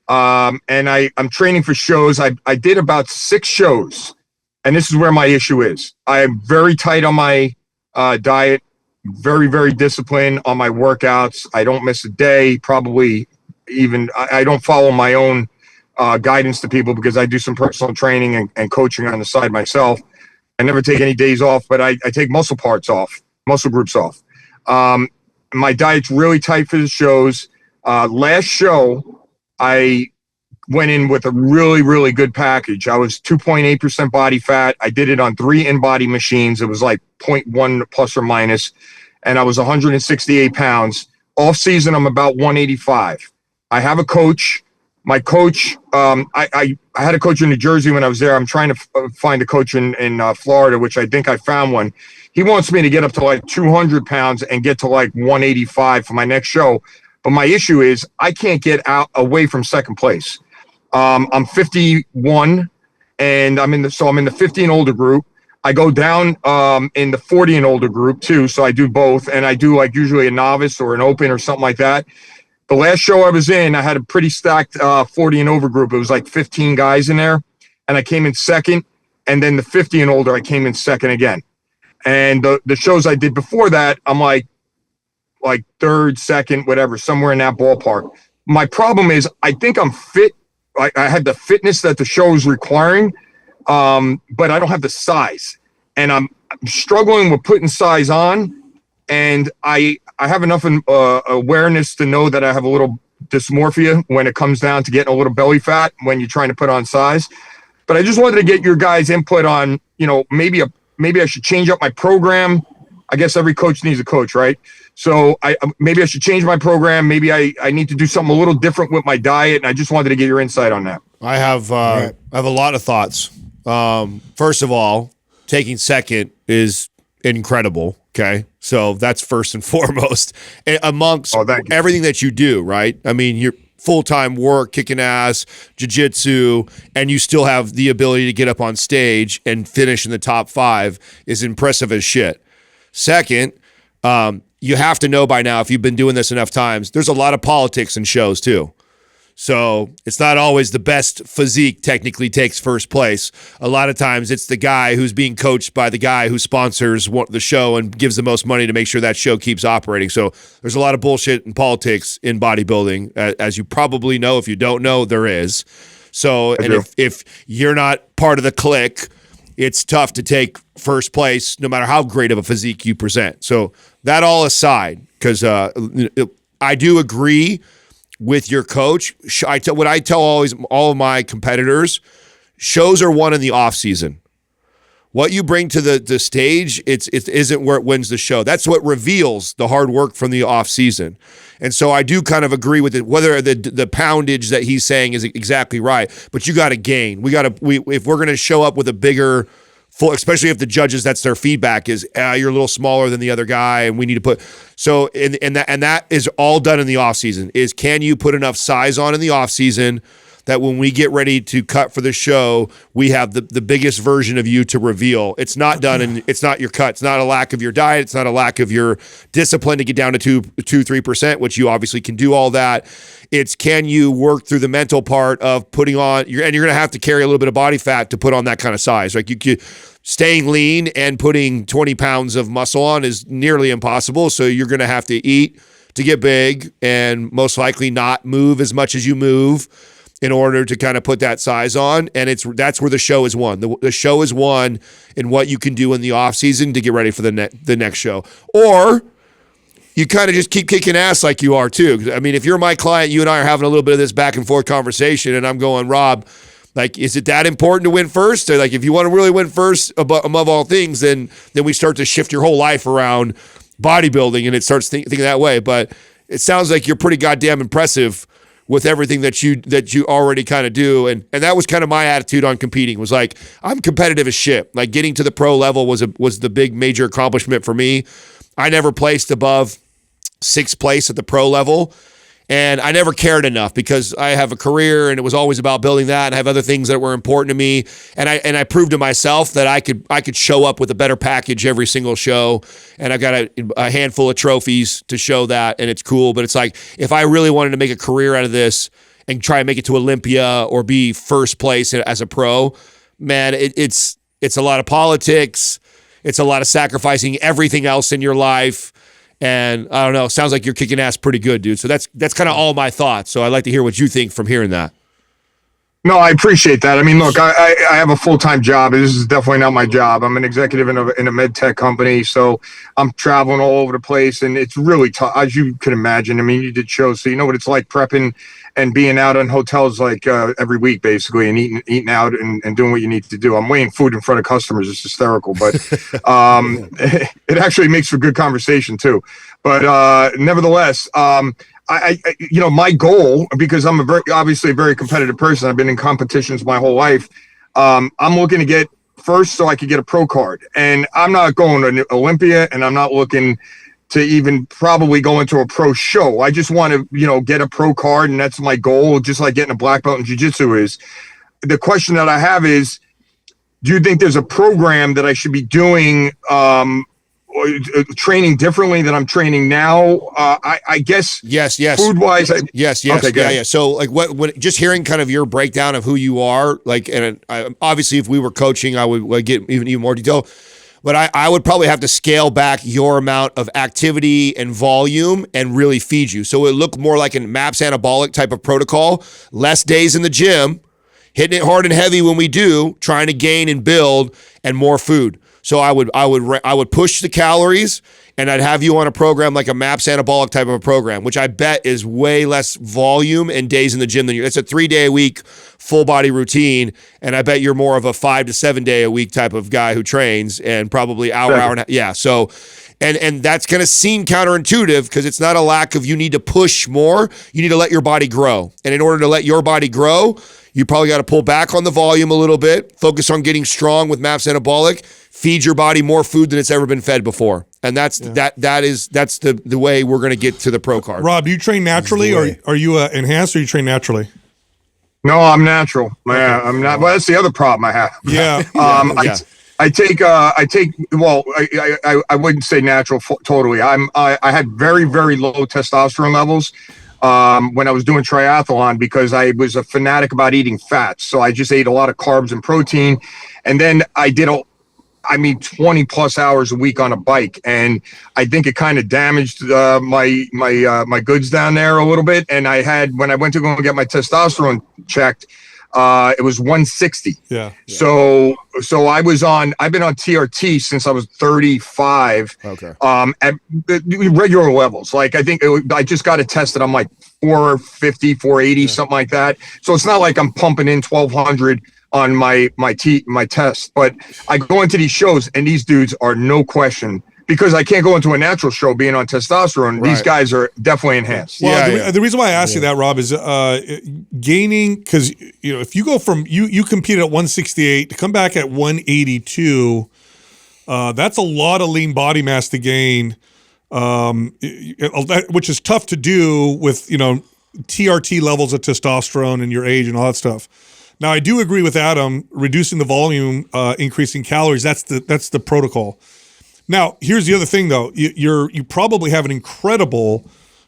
And I'm training for shows. I did about 6 shows, and this is where my issue is. I am very tight on my diet, very, very disciplined on my workouts. I don't miss a day, probably even I don't follow my own guidance to people because I do some personal training and coaching on the side myself. I never take any days off, but I take muscle groups off. My diet's really tight for the shows. Last show, I went in with a really, really good package. I was 2.8% body fat. I did it on 3 in-body machines. It was like 0.1 plus or minus, and I was 168 pounds. Off season, I'm about 185. I have a coach. My coach, I had a coach in New Jersey when I was there. I'm trying to find a coach in Florida, which I think I found one. He wants me to get up to like 200 pounds and get to like 185 for my next show. But my issue is I can't get away from second place. I'm 51 and I'm in the 50 and older group. I go down in the 40 and older group too. So I do both, and I do like usually a novice or an open or something like that. The last show I was in, I had a pretty stacked 40 and over group. It was like 15 guys in there, and I came in second. And then the 50 and older, I came in second again. And the shows I did before that, I'm like third, second, whatever, somewhere in that ballpark. My problem is I think I'm fit. I had the fitness that the show is requiring, but I don't have the size. And I'm struggling with putting size on. And I have enough awareness to know that I have a little dysmorphia when it comes down to getting a little belly fat when you're trying to put on size. But I just wanted to get your guys' input on, maybe I should change up my program. I guess every coach needs a coach, right? So maybe I should change my program. Maybe I need to do something a little different with my diet. And I just wanted to get your insight on that. I have a lot of thoughts. First of all, taking second is incredible. Okay. So that's first and foremost amongst everything that you do, right? I mean, you're full-time work, kicking ass, jiu-jitsu, and you still have the ability to get up on stage and finish in the top 5 is impressive as shit. Second, you have to know by now, if you've been doing this enough times, there's a lot of politics in shows too. So it's not always the best physique technically takes first place. A lot of times it's the guy who's being coached by the guy who sponsors the show and gives the most money to make sure that show keeps operating. So there's a lot of bullshit and politics in bodybuilding, as you probably know. If you don't know, there is. So, and if you're not part of the clique, it's tough to take first place no matter how great of a physique you present. So that all aside, because I do agree with your coach. What I tell all of my competitors, shows are won in the off season. What you bring to the stage, it isn't where it wins the show. That's what reveals the hard work from the off season. And so I do kind of agree with it. Whether the poundage that he's saying is exactly right, but you got to gain. If we're going to show up with a bigger full, especially if the judges, that's their feedback is you're a little smaller than the other guy, and we need to put and that is all done in the off season. Is can you put enough size on in the off season that when we get ready to cut for the show, we have the biggest version of you to reveal. It's not done, and it's not your cut. It's not a lack of your diet. It's not a lack of your discipline to get down to 3%, which you obviously can do all that. It's can you work through the mental part of putting on, and you're going to have to carry a little bit of body fat to put on that kind of size. Like staying lean and putting 20 pounds of muscle on is nearly impossible. So you're going to have to eat to get big and most likely not move as much as you move in order to kind of put that size on. And that's where the show is won. The show is won in what you can do in the off season to get ready for the next show. Or you kind of just keep kicking ass like you are too. I mean, if you're my client, you and I are having a little bit of this back and forth conversation, and I'm going, Rob, like, is it that important to win first? Or like, if you want to really win first above all things, then we start to shift your whole life around bodybuilding, and it starts thinking that way. But it sounds like you're pretty goddamn impressive with everything that you already kind of do. And that was kind of my attitude on competing, was like, I'm competitive as shit. Like, getting to the pro level was the big major accomplishment for me. I never placed above 6th place at the pro level. And I never cared enough because I have a career and it was always about building that, and I have other things that were important to me. And I proved to myself that I could show up with a better package every single show. And I've got a handful of trophies to show that, and it's cool. But it's like, if I really wanted to make a career out of this and try and make it to Olympia or be first place as a pro, man, it's a lot of politics. It's a lot of sacrificing everything else in your life. And I don't know, sounds like you're kicking ass pretty good, dude. So that's kind of all my thoughts. So I'd like to hear what you think from hearing that. No, I appreciate that. I mean, look, I have a full-time job. This is definitely not my job. I'm an executive in a med tech company, so I'm traveling all over the place, and it's really tough, as you can imagine. I mean, you did shows, so you know what it's like prepping and being out in hotels like every week, basically, and eating out and doing what you need to do. I'm weighing food in front of customers. It's hysterical, but it actually makes for good conversation too. But nevertheless, I my goal, because I'm obviously a very competitive person. I've been in competitions my whole life. I'm looking to get first so I could get a pro card, and I'm not going to Olympia, and I'm not looking to even probably go into a pro show. I just want to, get a pro card, and that's my goal, just like getting a black belt in jiu-jitsu is. The question that I have is, do you think there's a program that I should be doing, training differently than I'm training now? I guess yes. Food wise, yes. Okay, yeah. So like what just hearing kind of your breakdown of who you are, like, and obviously if we were coaching, I would get even more detail. But I would probably have to scale back your amount of activity and volume and really feed you. So it would look more like a MAPS anabolic type of protocol, less days in the gym, hitting it hard and heavy when we do, trying to gain and build, and more food. So I would push the calories, and I'd have you on a program like a MAPS anabolic type of a program, which I bet is way less volume and days in the gym than you. It's a 3-day-a-week full body routine, and I bet you're more of a 5 to 7 day a week type of guy who trains, and probably hour and a half. Yeah. So, and that's going to seem counterintuitive because it's not a lack of you need to push more. You need to let your body grow, and in order to let your body grow, you probably got to pull back on the volume a little bit, focus on getting strong with MAPS anabolic, feed your body more food than it's ever been fed before. And that's the way we're going to get to the pro card. Rob, do you train naturally, or are you enhanced, or you train naturally? No, I'm natural. I'm not. Well, that's the other problem I have. Yeah. I take. Well, I wouldn't say natural totally. I had very, very low testosterone levels when I was doing triathlon because I was a fanatic about eating fats. So I just ate a lot of carbs and protein, and then I did 20 plus hours a week on a bike, and I think it kind of damaged my goods down there a little bit. And when I went to go and get my testosterone checked, it was 160. Yeah. So I've been on TRT since I was 35. Okay. At regular levels. Like I think I just got it tested. I'm like 450, 480, something like that. So it's not like I'm pumping in 1200 on my test, but I go into these shows and these dudes are no question, because I can't go into a natural show being on testosterone. Right. These guys are definitely enhanced. Well, the reason why I asked you that, Rob, is gaining, because if you go from you compete at 168 to come back at 182, that's a lot of lean body mass to gain, which is tough to do with TRT levels of testosterone and your age and all that stuff. Now, I do agree with Adam, reducing the volume, increasing calories. That's the protocol. Now, here's the other thing, though. You probably have an incredible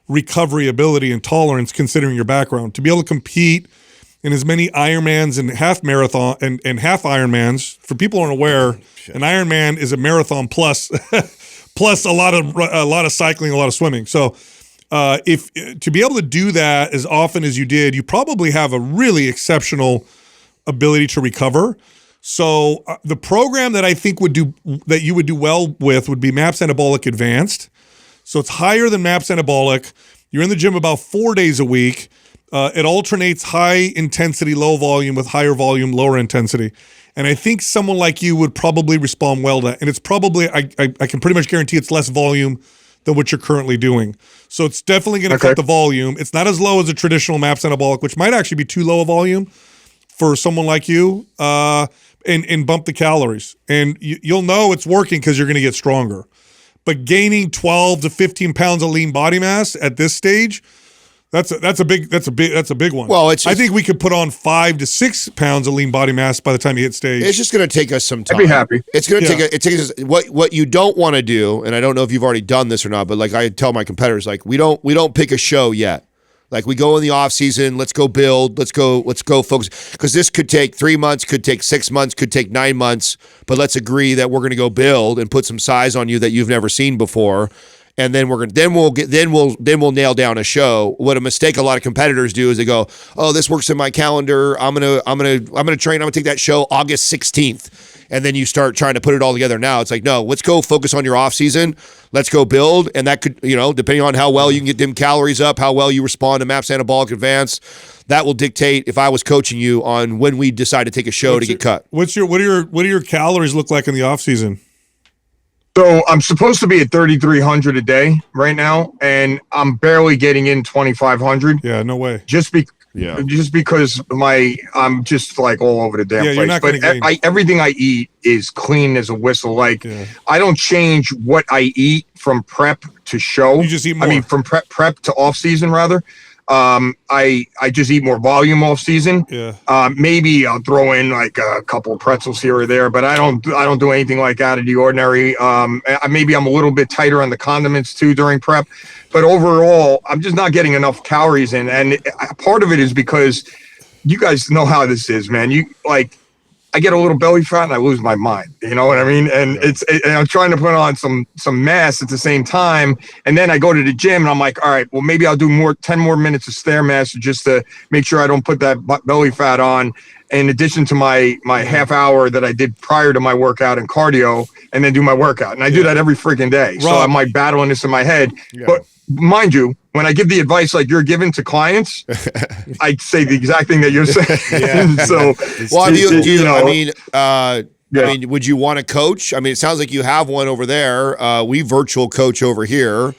recovery ability and tolerance considering your background to be able to compete in as many Ironmans and half marathon and half Ironmans. For people who aren't aware, an Ironman is a marathon plus plus a lot of cycling, a lot of swimming. So. If to be able to do that as often as you did, you probably have a really exceptional ability to recover. So the program that I think that you would do well with would be MAPS Anabolic Advanced. So it's higher than MAPS Anabolic. You're in the gym about 4 days a week. It alternates high intensity, low volume with higher volume, lower intensity. And I think someone like you would probably respond well to that. And it's probably, I can pretty much guarantee it's less volume than what you're currently doing. So it's definitely going to cut the volume. It's not as low as a traditional MAPS anabolic, which might actually be too low a volume for someone like you, and bump the calories. And you'll know it's working because you're going to get stronger. But gaining 12 to 15 pounds of lean body mass at this stage, that's a big one. Well, I think we could put on 5 to 6 pounds of lean body mass by the time you hit stage. It's just going to take us some time. I'd be happy. It's going to take us what you don't want to do, and I don't know if you've already done this or not, but like I tell my competitors, like we don't pick a show yet. Like we go in the off season, let's go build, let's go focus. Because this could take 3 months, could take 6 months, could take 9 months. But let's agree that we're going to go build and put some size on you that you've never seen before. And then we'll nail down a show. What a mistake a lot of competitors do is they go, oh, this works in my calendar. I'm gonna train. I'm gonna take that show August 16th. And then you start trying to put it all together now. It's like, no, let's go focus on your off season. Let's go build. And that could, depending on how well you can get them calories up, how well you respond to MAPS Anabolic Advance, that will dictate if I was coaching you on when we decide to take a show to get cut. What do your calories look like in the off season? So I'm supposed to be at 3,300 a day right now, and I'm barely getting in 2,500. Yeah, no way. Just because I'm just like all over the damn Yeah, you're not place. gonna But gain. everything I eat is clean as a whistle. Like I don't change what I eat from prep to show. You just eat more. I mean, from prep to off season rather. I just eat more volume off season. Yeah. Maybe I'll throw in like a couple of pretzels here or there, but I don't do anything like out of the ordinary. Maybe I'm a little bit tighter on the condiments too during prep, but overall, I'm just not getting enough calories in. And part of it is because you guys know how this is, man. I get a little belly fat and I lose my mind. You know what I mean? And and I'm trying to put on some mass at the same time. And then I go to the gym and I'm like, all right, well, maybe I'll do 10 more minutes of stair mass just to make sure I don't put that belly fat on. In addition to my half hour that I did prior to my workout and cardio, and then do my workout. And I do that every freaking day. So I'm like battling this in my head. Yeah. But mind you, when I give the advice like you're giving to clients, I say the exact thing that you're saying. So, I mean, would you want to coach? I mean, it sounds like you have one over there. We virtual coach over here.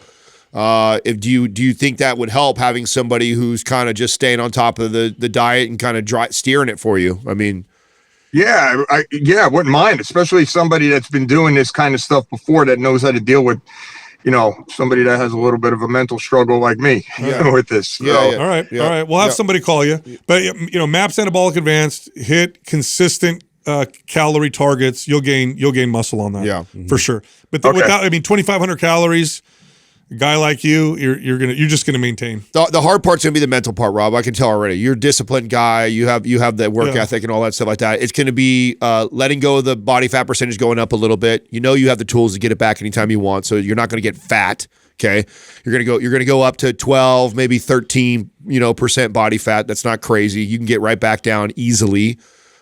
Do you think that would help, having somebody who's kind of just staying on top of the diet and kind of steering it for you? I mean, yeah, I wouldn't mind, especially somebody that's been doing this kind of stuff before that knows how to deal with, somebody that has a little bit of a mental struggle like me with this. All right. We'll have somebody call you. But, MAPS Anabolic Advanced, hit consistent calorie targets. You'll gain muscle on that. Yeah, for sure. But without, 2,500 calories. A guy like you, you're just gonna maintain. The hard part's gonna be the mental part, Rob. I can tell already. You're a disciplined guy. You have that work ethic and all that stuff like that. It's gonna be letting go of the body fat percentage going up a little bit. You have the tools to get it back anytime you want, so you're not gonna get fat. Okay, you're gonna go up to 12, maybe 13, percent body fat. That's not crazy. You can get right back down easily,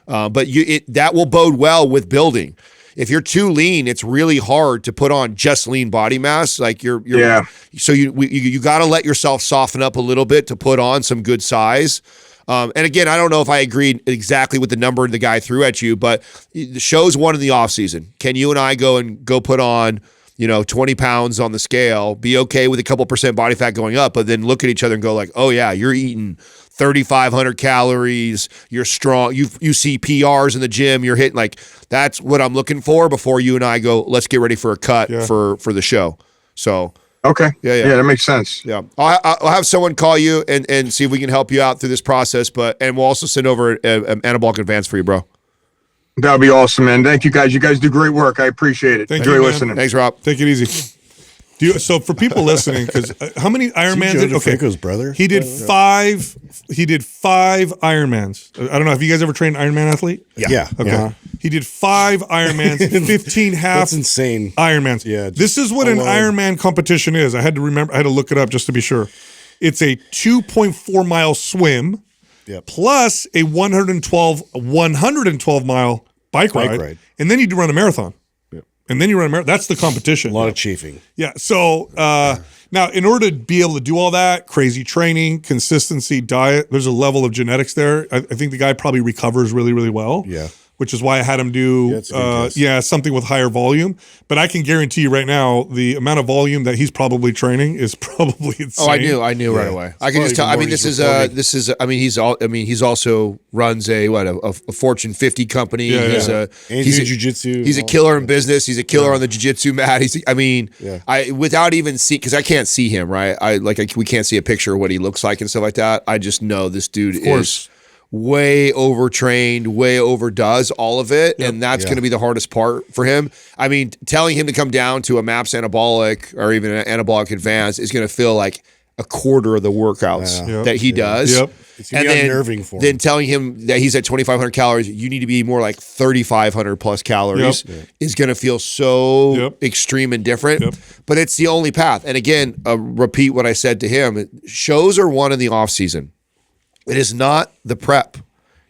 but that will bode well with building. If you're too lean, it's really hard to put on just lean body mass. Like so you got to let yourself soften up a little bit to put on some good size. And again, I don't know if I agreed exactly with the number the guy threw at you, but the show's one in the off season. Can you and I go put on 20 pounds on the scale, be okay with a couple percent body fat going up, but then look at each other and go like, oh yeah, you're eating 3,500 calories, you're strong, you see PRs in the gym, you're hitting, like, that's what I'm looking for before you and I go, let's get ready for a cut for the show. So okay, yeah, that makes sense. Yeah, I'll have someone call you and see if we can help you out through this process, and we'll also send over an Anabolic Advance for you, bro. That'll be awesome, man. Thank you, guys. You guys do great work. I appreciate it. Thank you, listening. Thanks, Rob. Take it easy. So for people listening, because how many Ironmans? Franco's brother. He did 5. He did 5 Ironmans. I don't know. Have you guys ever trained an Ironman athlete? Yeah. Okay. Yeah. He did 5 Ironmans, 15 half. That's insane. Ironmans. Yeah. This is what an Ironman competition is. I had to look it up just to be sure. It's a 2.4 mile swim, plus a 112 mile bike ride, and then you run a marathon. And then you run a marathon. That's the competition. A lot of chafing. Yeah. So now, in order to be able to do all that, crazy training, consistency, diet, there's a level of genetics there. I think the guy probably recovers really, really well. Yeah. Which is why I had him do something with higher volume. But I can guarantee you right now, the amount of volume that he's probably training is probably insane. Oh, I knew right away. I can just tell. I mean, he's also runs a Fortune 50 company. He's a jiu-jitsu. He's a killer in business. He's a killer on the jiu-jitsu mat. Without even see, because I can't see him, right? We can't see a picture of what he looks like and stuff like that. I just know this dude is way overtrained, way overdoes all of it, and that's going to be the hardest part for him. I mean, telling him to come down to a MAPS Anabolic or even an Anabolic Advance is going to feel like a quarter of the workouts Yeah. that he does. Yep. It's gonna be unnerving for him. Then telling him that he's at 2,500 calories, you need to be more like 3,500 plus calories is going to feel so extreme and different. Yep. But it's the only path. And again, repeat what I said to him. Shows are won in the off season. It is not the prep.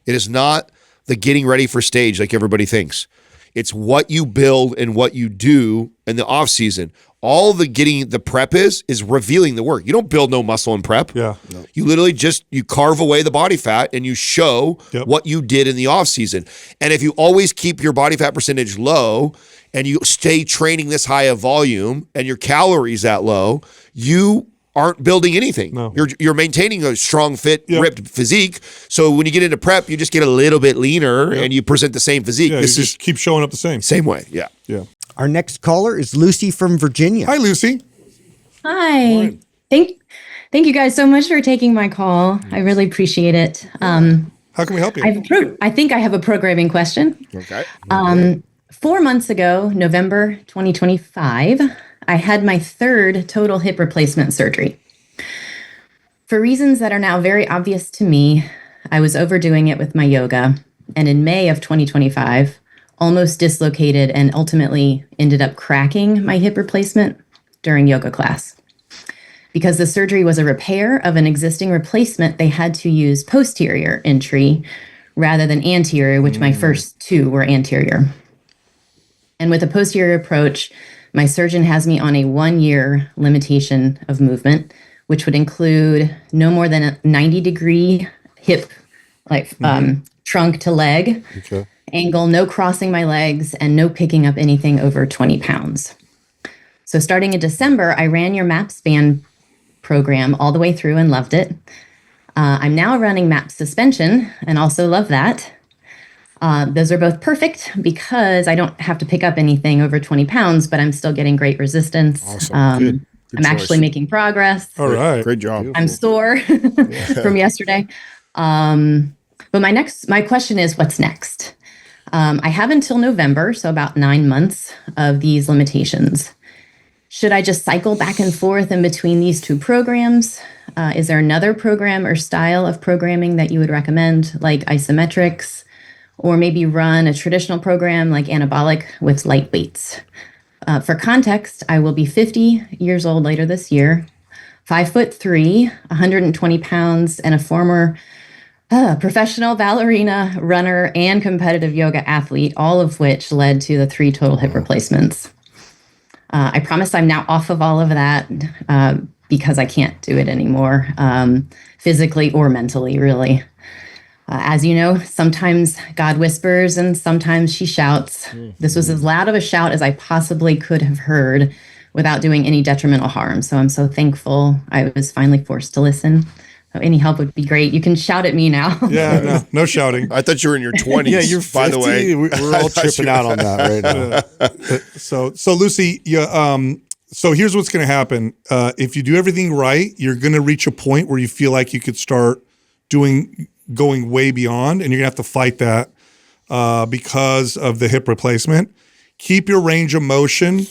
It is not the getting ready for stage like everybody thinks. It's what you build and what you do in the off season. All the prep is revealing the work. You don't build no muscle in prep. Yeah. You literally you carve away the body fat and you show what you did in the off season. And if you always keep your body fat percentage low and you stay training this high of volume and your calories that low, you aren't building anything. No. You're maintaining a strong, fit, ripped physique. So when you get into prep, you just get a little bit leaner and you present the same physique. Yeah, This you is just keep showing up the same. same way. Yeah. Yeah. Our next caller is Lucy from Virginia. Hi, Lucy. Hi. Thank you guys so much for taking my call. I really appreciate it. How can we help you? I think I have a programming question. Okay. 4 months ago, November 2025, I had my third total hip replacement surgery. For reasons that are now very obvious to me, I was overdoing it with my yoga, and in May of 2025, almost dislocated and ultimately ended up cracking my hip replacement during yoga class. Because the surgery was a repair of an existing replacement, they had to use posterior entry rather than anterior, which my first two were anterior. And with a posterior approach, my surgeon has me on a 1-year limitation of movement, which would include no more than a 90-degree hip, trunk to leg angle, no crossing my legs, and no picking up anything over 20 pounds. So starting in December, I ran your MAP span program all the way through and loved it. I'm now running MAP suspension and also love that. Those are both perfect because I don't have to pick up anything over 20 pounds, but I'm still getting great resance. Awesome. Good I'm actually making progress. All right. Great job. I'm sore from yesterday. But my question is, what's next? I have until November, so about 9 months of these limitations. Should I just cycle back and forth in between these two programs? Is there another program or style of programming that you would recommend, like isometrics, or maybe run a traditional program like anabolic with light weights? For context, I will be 50 years old later this year, 5'3", 120 pounds, and a former professional ballerina, runner, and competitive yoga athlete, all of which led to the 3 total hip replacements. I promise I'm now off of all of that because I can't do it anymore, physically or mentally, really. As you know, sometimes God whispers and sometimes she shouts. This was as loud of a shout as I possibly could have heard without doing any detrimental harm. So I'm so thankful I was finally forced to listen. So any help would be great. You can shout at me now. Yeah, no shouting. I thought you were in your 20s. Yeah, you're 50. By the way. We're all tripping out on that right now. So Lucy, so here's what's going to happen. If you do everything right, you're going to reach a point where you feel like you could start going way beyond, and you're gonna have to fight that because of the hip replacement. Keep your range of motion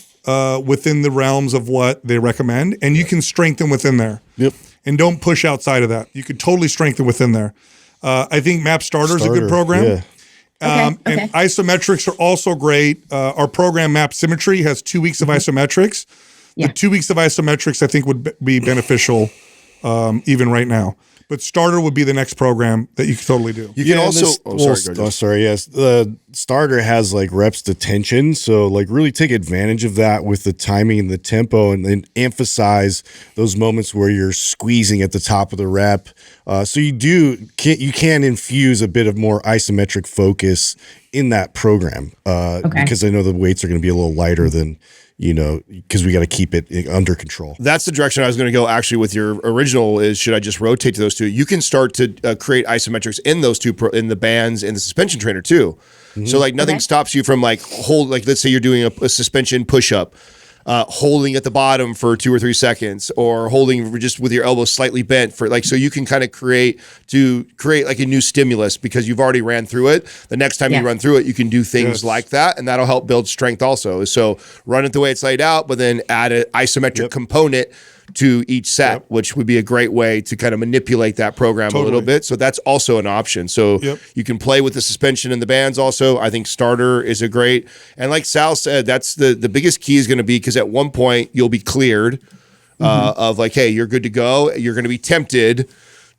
within the realms of what they recommend, and you can strengthen within there. Yep. And don't push outside of that. You could totally strengthen within there. I think MAP Starter is a good program. Yeah. Okay. And isometrics are also great. Our program MAP Symmetry has 2 weeks of isometrics. Yeah. The 2 weeks of isometrics I think would be beneficial even right now. But Starter would be the next program that you could totally do. You can also. Yes. The starter has like reps to tension. So like really take advantage of that with the timing and the tempo, and then emphasize those moments where you're squeezing at the top of the rep. So you can infuse a bit of more isometric focus in that program because I know the weights are going to be a little lighter than, because we got to keep it under control. That's the direction I was going to go actually with your original is, should I just rotate to those two? You can start to create isometrics in those two, in the bands and the suspension trainer too. Mm-hmm. So like nothing stops you from let's say you're doing a suspension push-up, holding at the bottom for 2 or 3 seconds, or holding just with your elbow slightly bent so you can kind of create like a new stimulus because you've already ran through it. The next time you run through it, you can do things like that, and that'll help build strength also. So run it the way it's laid out, but then add an isometric component to each set, which would be a great way to kind of manipulate that program a little bit. So that's also an option. So you can play with the suspension and the bands also. I think starter is a great, and like Sal said, that's the biggest key is going to be, because at one point you'll be cleared of like, hey, you're good to go. You're going to be tempted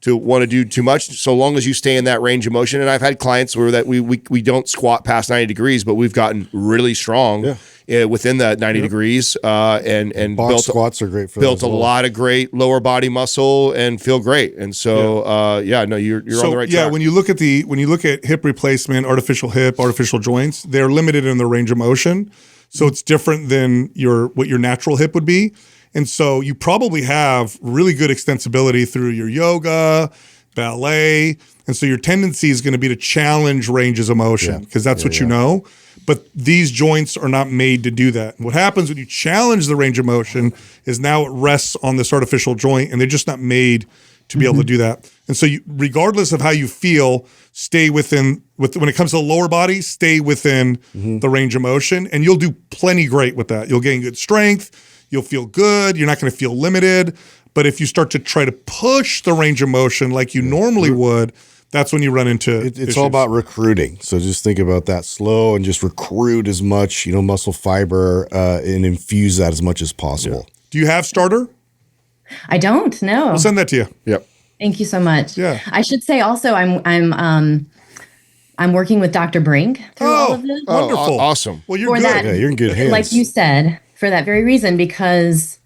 to want to do too much, so long as you stay in that range of motion. And I've had clients where that we don't squat past 90 degrees, but we've gotten really strong within that 90 degrees, and box built squats are great for built that a as well. lot of great lower body muscle and feel great. And so you're on the right track. when you look at hip replacement, artificial hip, artificial joints, they're limited in the range of motion. So it's different than what your natural hip would be. And so you probably have really good extensibility through your yoga, ballet. And so your tendency is going to be to challenge ranges of motion, because that's what you know. But these joints are not made to do that. What happens when you challenge the range of motion is now it rests on this artificial joint, and they're just not made to be able to do that. And so regardless of how you feel, stay when it comes to the lower body, stay within the range of motion, and you'll do plenty great with that. You'll gain good strength. You'll feel good. You're not going to feel limited. But if you start to try to push the range of motion like you normally would, that's when you run into It's all about recruiting. So just think about that slow and just recruit as much, muscle fiber, and infuse that as much as possible. Do you have starter? I don't know. We'll send that to you. Yep. Thank you so much. Yeah. I should say also I'm working with Dr. Brink through all of this. Wonderful. Awesome. Well, you're For good. that, You're in good hands. like you said, for that very reason, because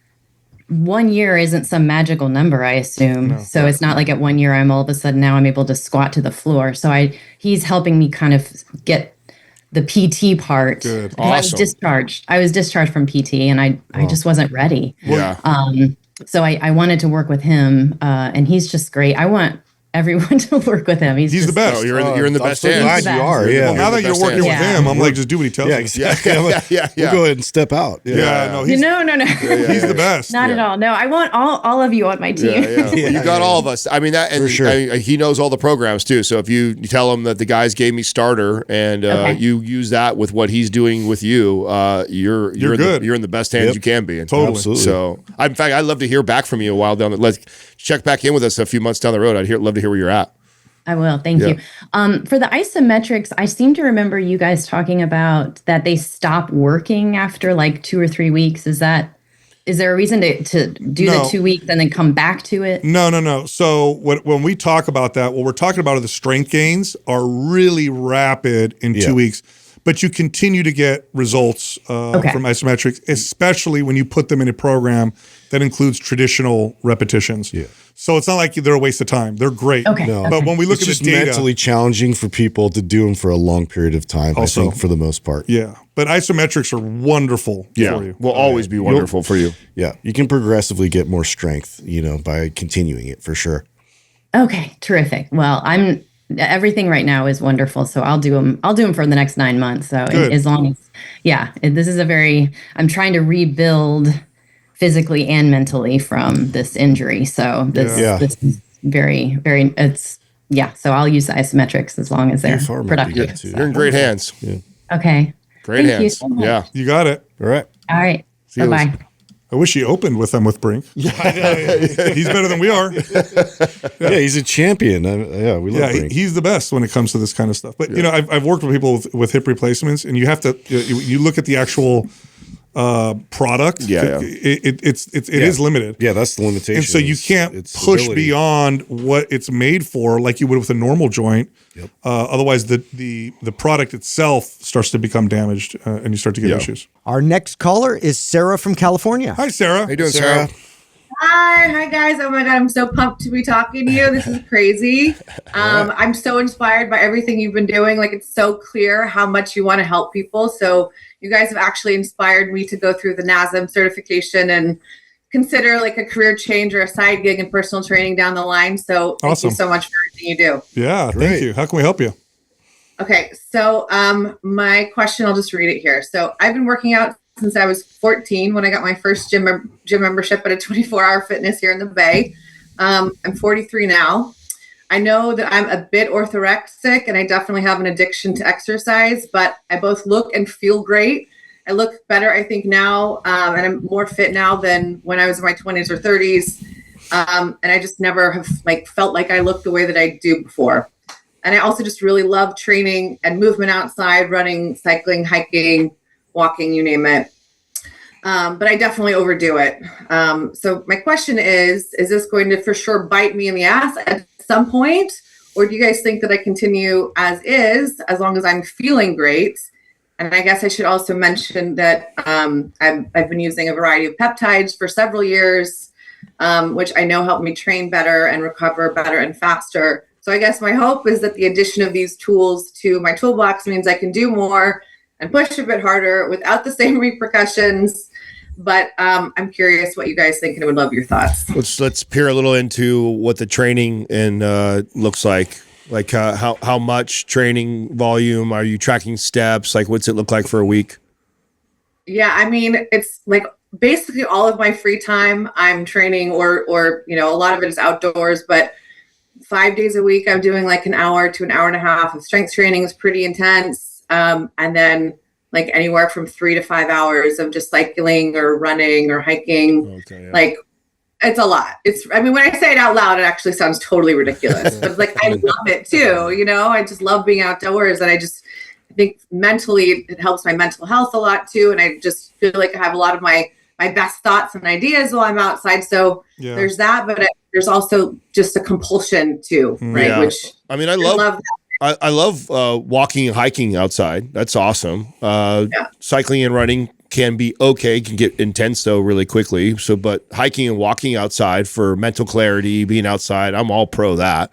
1 year isn't some magical number, I assume. So it's not like at 1 year I'm all of a sudden now I'm able to squat to the floor. So he's helping me kind of get the PT part. Good. Awesome. I was discharged from PT, and I just wasn't ready. Yeah. So I wanted to work with him, and he's just great. I want everyone to work with him. He's the just- best. Oh, you're in the I'm best so hands. glad you are. Yeah. Well, now that you're best working with hands. him, I'm like, just do what he tells Yeah, you. exactly. Yeah. We'll go ahead and step out. Yeah, no, he's No. he's the best. Not at all. No, I want all of you on my team. Well, you got all of us. I mean, that, and For sure. he knows all the programs too. So if you tell him that the guys gave me starter and you use that with what he's doing with you, you're good. You're in the best hands you can be in. Totally. Absolutely. So, in fact, I'd love to hear back from you a while down. Let's check back in with us a few months down the road. Love to hear where you're at. I will. Thank you. For the isometrics, I seem to remember you guys talking about that they stop working after like 2 or 3 weeks. Is there a reason to do No. the 2 weeks and then come back to it? No. So when we talk about that, what we're talking about are the strength gains are really rapid in 2 weeks, but you continue to get results from isometrics, especially when you put them in a program that includes traditional repetitions. Yeah. So it's not like they're a waste of time. They're great. Okay. No. But when we look It's at just the data, mentally challenging for people to do them for a long period of time, Also- I think, for the most part. yeah, but isometrics are wonderful for you. Will always be wonderful for you. Yeah. You can progressively get more strength, by continuing it for sure. Okay, terrific. Well, everything right now is wonderful, so I'll do them. I'll do them for the next 9 months. So Good. as long as, this is I'm trying to rebuild physically and mentally from this injury. So this is very, very, so I'll use the isometrics as long as they're far might be productive. good, too. You're in great hands. Okay. Great Thank you hands. so much. Yeah. You got it. All right. All right. you Bye-bye. I wish he opened with them with Brink. He's better than we are. Yeah, he's a champion. We love Brink. He's the best when it comes to this kind of stuff. But I've worked with people with hip replacements, and you have to you look at the actual product. It is limited. Yeah, that's the limitation. And so you can't push beyond what it's made for, like you would with a normal joint. Yep. Otherwise, the product itself starts to become damaged, and you start to get issues. Our next caller is Sarah from California. Hi, Sarah. How you doing, Sarah? Hi guys. Oh my God, I'm so pumped to be talking to you. This is crazy. I'm so inspired by everything you've been doing. Like, it's so clear how much you want to help people. So you guys have actually inspired me to go through the NASM certification and consider like a career change or a side gig in personal training down the line. So thank you so much for everything you do. Yeah, thank you. How can we help you? Okay, so my question, I'll just read it here. So I've been working out since I was 14 when I got my first gym membership at a 24-hour fitness here in the Bay. I'm 43 now. I know that I'm a bit orthorexic and I definitely have an addiction to exercise, but I both look and feel great. I look better, I think, now, and I'm more fit now than when I was in my 20s or 30s. And I just never have felt like I looked the way that I do before. And I also just really love training and movement outside, running, cycling, hiking, walking, you name it. But I definitely overdo it. So my question is this going to for sure bite me in the ass at some point? Or do you guys think that I continue as is, as long as I'm feeling great? And I guess I should also mention that I've been using a variety of peptides for several years, which I know help me train better and recover better and faster. So I guess my hope is that the addition of these tools to my toolbox means I can do more and push a bit harder without the same repercussions. But I'm curious what you guys think, and I would love your thoughts. Let's peer a little into what the training and looks like. Like how much training volume are you tracking steps? Like what's it look like for a week? Yeah, I mean, it's like basically all of my free time I'm training, or a lot of it is outdoors, but 5 days a week I'm doing like an hour to an hour and a half of strength training. Is pretty intense. And then like anywhere from 3 to 5 hours of just cycling or running or hiking. Okay, yeah. Like it's a lot. When I say it out loud, it actually sounds totally ridiculous, but like, I love it too. I just love being outdoors, and I think mentally it helps my mental health a lot too. And I just feel like I have a lot of my best thoughts and ideas while I'm outside. So there's that, but there's also just a compulsion too, right? Yeah. Which I love that. I love walking and hiking outside. That's awesome. Cycling and running can be okay, can get intense though really quickly. So, but hiking and walking outside for mental clarity, being outside, I'm all pro that.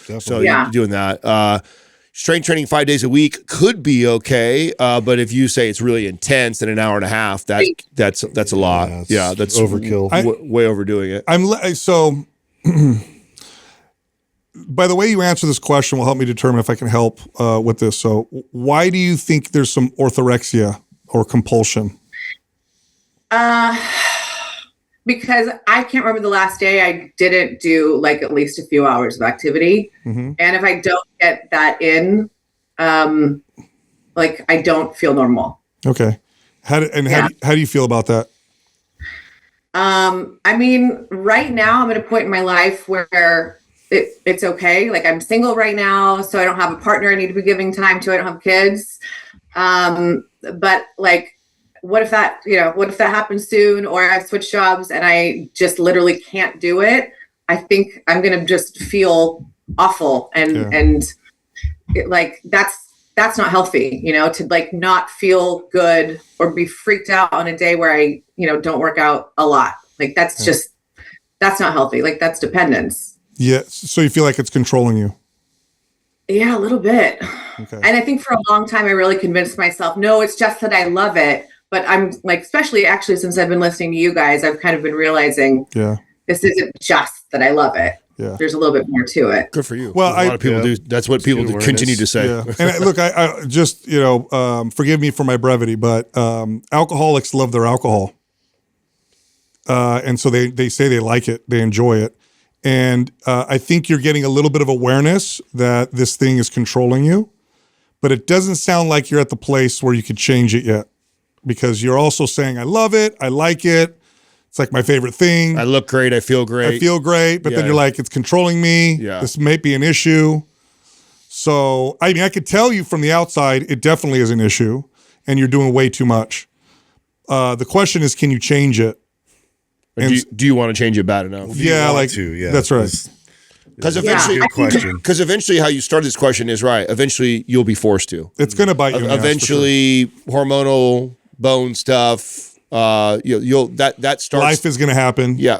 Definitely. So you're doing that. Strength training 5 days a week could be okay, but if you say it's really intense in an hour and a half, that's a lot. That's overkill. Way overdoing it. So. By the way you answer this question will help me determine if I can help with this. So why do you think there's some orthorexia or compulsion? Because I can't remember the last day I didn't do like at least a few hours of activity. Mm-hmm. And if I don't get that in, like I don't feel normal. Okay. How do you feel about that? I mean, right now I'm at a point in my life where it's okay. Like I'm single right now, so I don't have a partner I need to be giving time to. I don't have kids. But like, what if that happens soon, or I switch jobs and I just literally can't do it? I think I'm going to just feel awful. And like, that's not healthy, to like not feel good or be freaked out on a day where I, don't work out a lot. Like that's not healthy. Like that's dependence. Yeah. So you feel like it's controlling you? Yeah, a little bit. Okay. And I think for a long time, I really convinced myself, no, it's just that I love it. But I'm like, especially actually since I've been listening to you guys, I've kind of been realizing this isn't just that I love it. Yeah. There's a little bit more to it. Good for you. Well, a lot of people do. That's what people continue to say. Yeah. And look, I just, forgive me for my brevity, but alcoholics love their alcohol. And so they say they like it. They enjoy it. And I think you're getting a little bit of awareness that this thing is controlling you, but it doesn't sound like you're at the place where you could change it yet, because you're also saying, I love it. I like it. It's like my favorite thing. I look great. I feel great. But then you're like, it's controlling me. Yeah. This might be an issue. So, I mean, I could tell you from the outside, it definitely is an issue and you're doing way too much. The question is, can you change it? Do you want to change it bad enough? That's right. Because eventually, how you start this question is right. Eventually, you'll be forced to. It's going to bite you. Eventually, hormonal bone stuff. That starts. Life is going to happen. Yeah.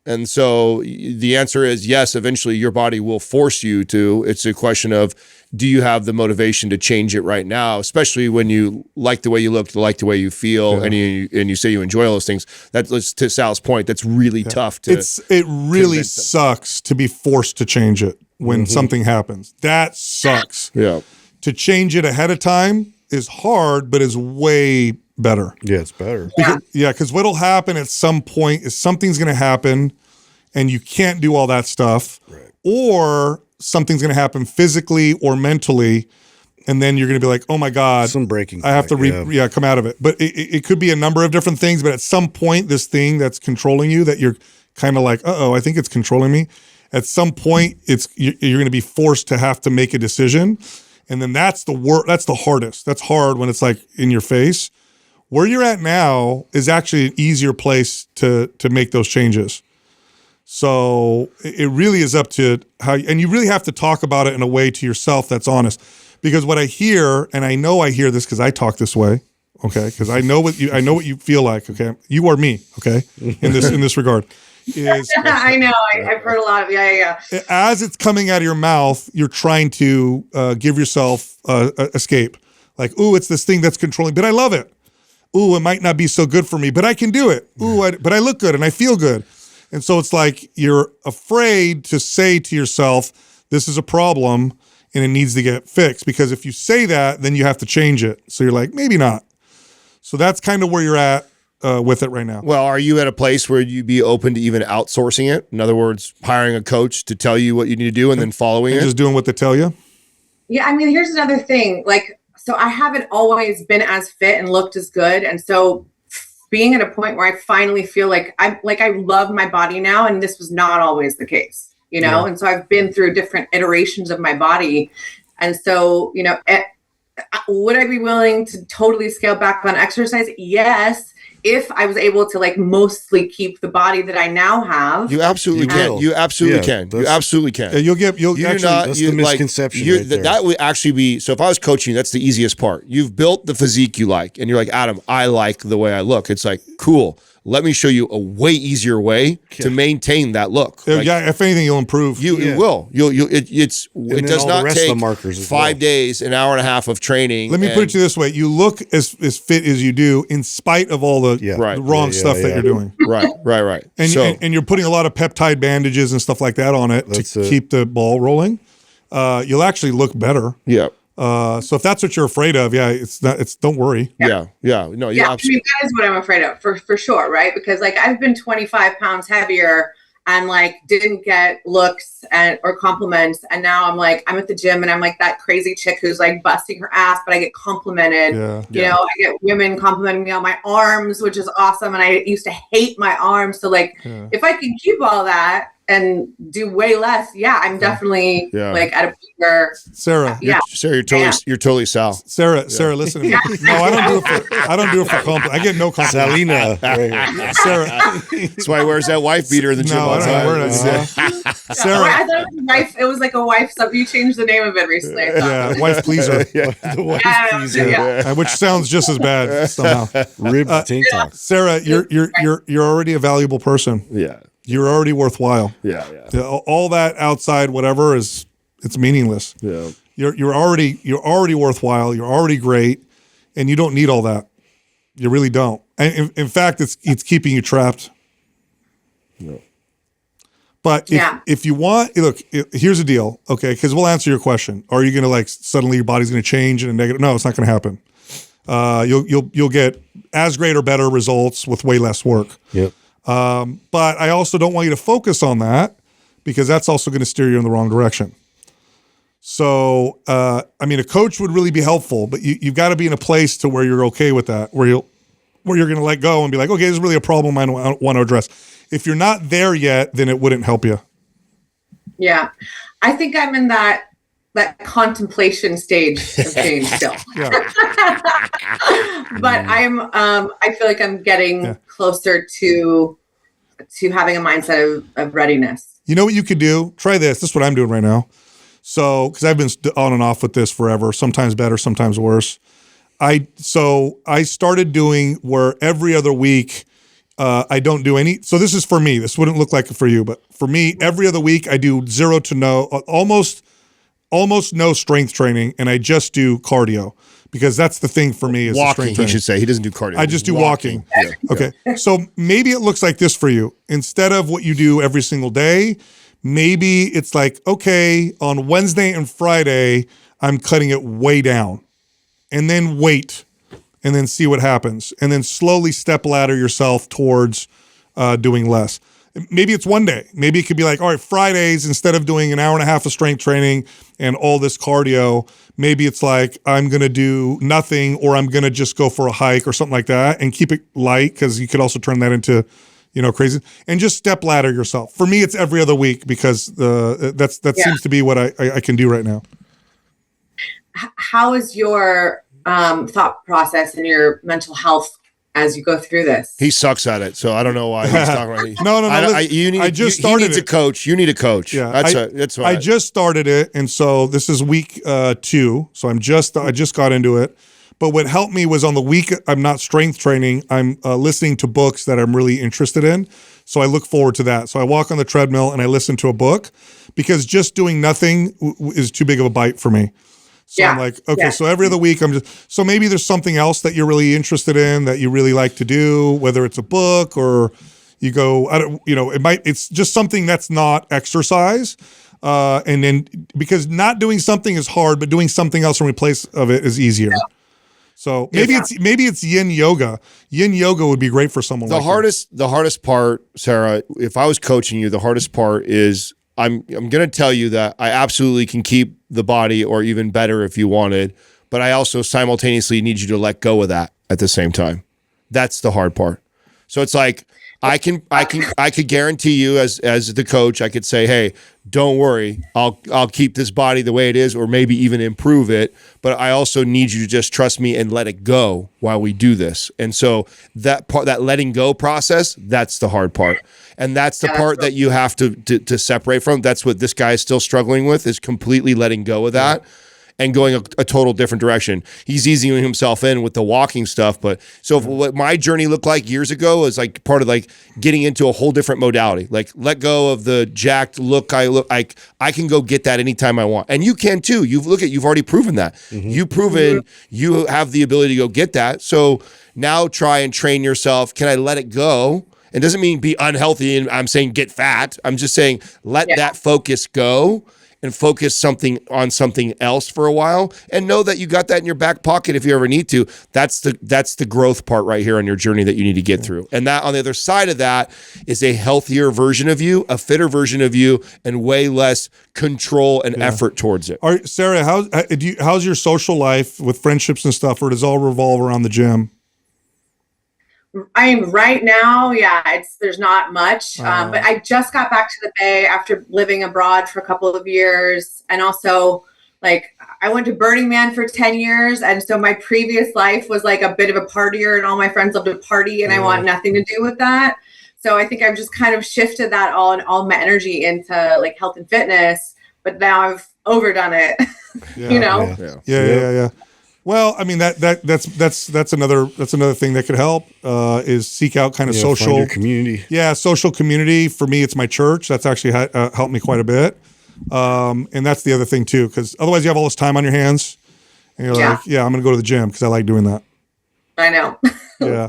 And so the answer is yes. Eventually, your body will force you to. It's a question of, do you have the motivation to change it right now? Especially when you like the way you look, like the way you feel, and you say you enjoy all those things. That's to Sal's point. That's really tough to. It really sucks to be forced to change it when something happens. That sucks. Yeah. To change it ahead of time is hard, but is way better. Yeah, it's better. Because what'll happen at some point is something's going to happen, and you can't do all that stuff, or something's going to happen physically or mentally, and then you're going to be like, oh my God, Some breaking I have to point, come out of it. But it could be a number of different things. But at some point, this thing that's controlling you, that you're kind of like, I think it's controlling me. At some point, you're going to be forced to have to make a decision. And then that's the hardest. That's hard when it's like in your face. Where you're at now is actually an easier place to make those changes. So it really is up to how, and you really have to talk about it in a way to yourself that's honest. Because what I hear, and I know I hear this because I talk this way, okay? Because I know what you feel like, okay? You are me, okay? In this regard. I know. I've heard a lot of As it's coming out of your mouth, you're trying to give yourself escape. Like, ooh, it's this thing that's controlling, but I love it. Ooh, it might not be so good for me, but I can do it. Ooh, but I look good and I feel good. And so it's like you're afraid to say to yourself, this is a problem and it needs to get fixed. Because if you say that, then you have to change it. So you're like, maybe not. So that's kind of where you're at with it right now. Well, are you at a place where you'd be open to even outsourcing it? In other words, hiring a coach to tell you what you need to do and then following it? Just doing what they tell you? Yeah, I mean, here's another thing. Like, so I haven't always been as fit and looked as good. And so being at a point where I finally feel like I love my body now, and this was not always the case, you know? Yeah. And so I've been through different iterations of my body. And so, you know, would I be willing to totally scale back on exercise? Yes. If I was able to like mostly keep the body that I now have. You absolutely can. You absolutely can. You absolutely can. That's the misconception right there. That would actually be, so if I was coaching, that's the easiest part. You've built the physique you like, and you're like, Adam, I like the way I look. It's like, cool. Let me show you a way easier way to maintain that look. Like, if anything, you'll improve. It will. It does not take 5 days, an hour and a half of training. Let me put it to you this way: you look as fit as you do, in spite of all the wrong stuff that you're doing. Right. And you're putting a lot of peptide bandages and stuff like that on it to keep the ball rolling. You'll actually look better. Yeah. So if that's what you're afraid of, don't worry. No, I mean, that is what I'm afraid of for sure, right? Because like I've been 25 pounds heavier and like didn't get looks or compliments, and now I'm at the gym and I'm like that crazy chick who's like busting her ass, but I get complimented. You know, I get women complimenting me on my arms, which is awesome, and I used to hate my arms. So like, if I can keep all that and do way less, I'm definitely like at a point where Sarah, you're totally Sal. Sarah, listen to me. No, I don't do it for compliment. I get no compliment. Salina, Sarah. That's why he wears that wife beater in the gym all the time. Sarah, I thought it was wife. It was like a wife sub. You changed the name of it recently. Wife pleaser. The wife pleaser. Which sounds just as bad somehow. Rib tank top. Sarah, you're already a valuable person. Yeah. You're already worthwhile. Yeah. All that outside whatever it's meaningless. Yeah. You're already worthwhile. You're already great, and you don't need all that. You really don't. And in fact, it's keeping you trapped. No. But if you want, look, here's the deal, okay? Because we'll answer your question. Are you going to suddenly your body's going to change in a negative? No, it's not going to happen. You'll get as great or better results with way less work. Yep. But I also don't want you to focus on that, because that's also going to steer you in the wrong direction. So, I mean, a coach would really be helpful, but you've got to be in a place to where you're okay with that, where you're going to let go and be like, okay, this is really a problem I want to address. If you're not there yet, then it wouldn't help you. Yeah. I think I'm in that contemplation stage of change still. But I feel like I'm getting closer to having a mindset of readiness. You know what you could do? Try this. This is what I'm doing right now. So, because I've been on and off with this forever, sometimes better, sometimes worse. I started doing where every other week I don't do any. So this is for me. This wouldn't look like it for you, but for me, every other week I do 0 to no, almost no strength training, and I just do cardio, because that's the thing for me is walking. Strength training. He should say he doesn't do cardio. I just do walking. Yeah. Okay. So maybe it looks like this for you. Instead of what you do every single day, maybe it's like, okay, on Wednesday and Friday, I'm cutting it way down, and then wait, and then see what happens, and then slowly step ladder yourself towards doing less. maybe it's one day. Maybe it could be like, all right, Fridays, instead of doing an hour and a half of strength training and all this cardio, maybe it's like, I'm going to do nothing, or I'm going to just go for a hike or something like that, and keep it light, because you could also turn that into, crazy, and just step ladder yourself. For me, it's every other week, because that seems to be what I can do right now. How is your thought process and your mental health as you go through this? He sucks at it, so I don't know why he's talking about it. No. I just started. He needs a coach. You need a coach. Yeah, that's why. I just started it, and so this is week 2. So I just got into it. But what helped me was on the week I'm not strength training, I'm listening to books that I'm really interested in. So I look forward to that. So I walk on the treadmill and I listen to a book, because just doing nothing is too big of a bite for me. So I'm like, okay, so every other week so maybe there's something else that you're really interested in, that you really like to do, whether it's a book or you go, it's just something that's not exercise. And then, because not doing something is hard, but doing something else in replace of it is easier. Yeah. So maybe it's yin yoga. Yin yoga would be great for someone. The hardest part, Sarah, if I was coaching you, the hardest part is I'm going to tell you that I absolutely can keep the body, or even better if you wanted, but I also simultaneously need you to let go of that at the same time. That's the hard part. So it's like, I could guarantee you as the coach, I could say, hey, don't worry, I'll keep this body the way it is, or maybe even improve it. But I also need you to just trust me and let it go while we do this. And so that part, that letting go process, that's the hard part. And that's the part that you have to separate from. That's what this guy is still struggling with, is completely letting go of that. And going a total different direction. He's easing himself in with the walking stuff. But so what my journey looked like years ago is like part of like getting into a whole different modality. Like, let go of the jacked look. I can go get that anytime I want. And you can too. You've already proven that. Mm-hmm. You've proven you have the ability to go get that. So now try and train yourself. Can I let it go? It doesn't mean be unhealthy and I'm saying get fat. I'm just saying let that focus go. And focus on something else for a while, and know that you got that in your back pocket if you ever need to. That's the growth part right here on your journey that you need to get through. And that on the other side of that is a healthier version of you, a fitter version of you, and way less control and effort towards it. Sarah, how's your social life with friendships and stuff, or does it all revolve around the gym? I mean, right now, there's not much, but I just got back to the Bay after living abroad for a couple of years. And also, like, I went to Burning Man for 10 years. And so my previous life was like a bit of a partier, and all my friends love to party, and I want nothing to do with that. So I think I've just kind of shifted that all my energy into like health and fitness, but now I've overdone it, Yeah. Well, I mean that's another thing that could help is seek out kind of social find your community. Yeah, social community. For me, it's my church. That's actually helped me quite a bit, and that's the other thing too. Because otherwise, you have all this time on your hands, and you're like, I'm going to go to the gym because I like doing that. I know. Yeah.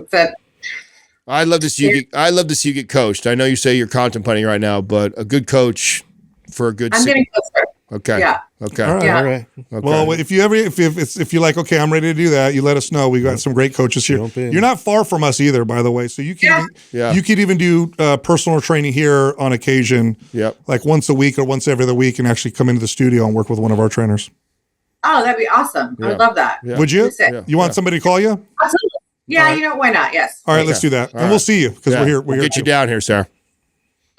I'd love to see you get coached. I know you say you're contemplating right now, but a good coach for a good. I'm getting closer. Okay. Yeah. Okay. All right. Okay. Well, if you're like, okay, I'm ready to do that, you let us know. We got some great coaches here. You're not far from us either, by the way. So you can you could even do personal training here on occasion. Yep. Like once a week or once every other week, and actually come into the studio and work with one of our trainers. Oh, that'd be awesome. I would love that. Yeah. Would you? You want somebody to call you? Absolutely. Yeah. Why not? Yes. All right, let's do that, and we'll see you because we're here. We'll get you down here, Sarah.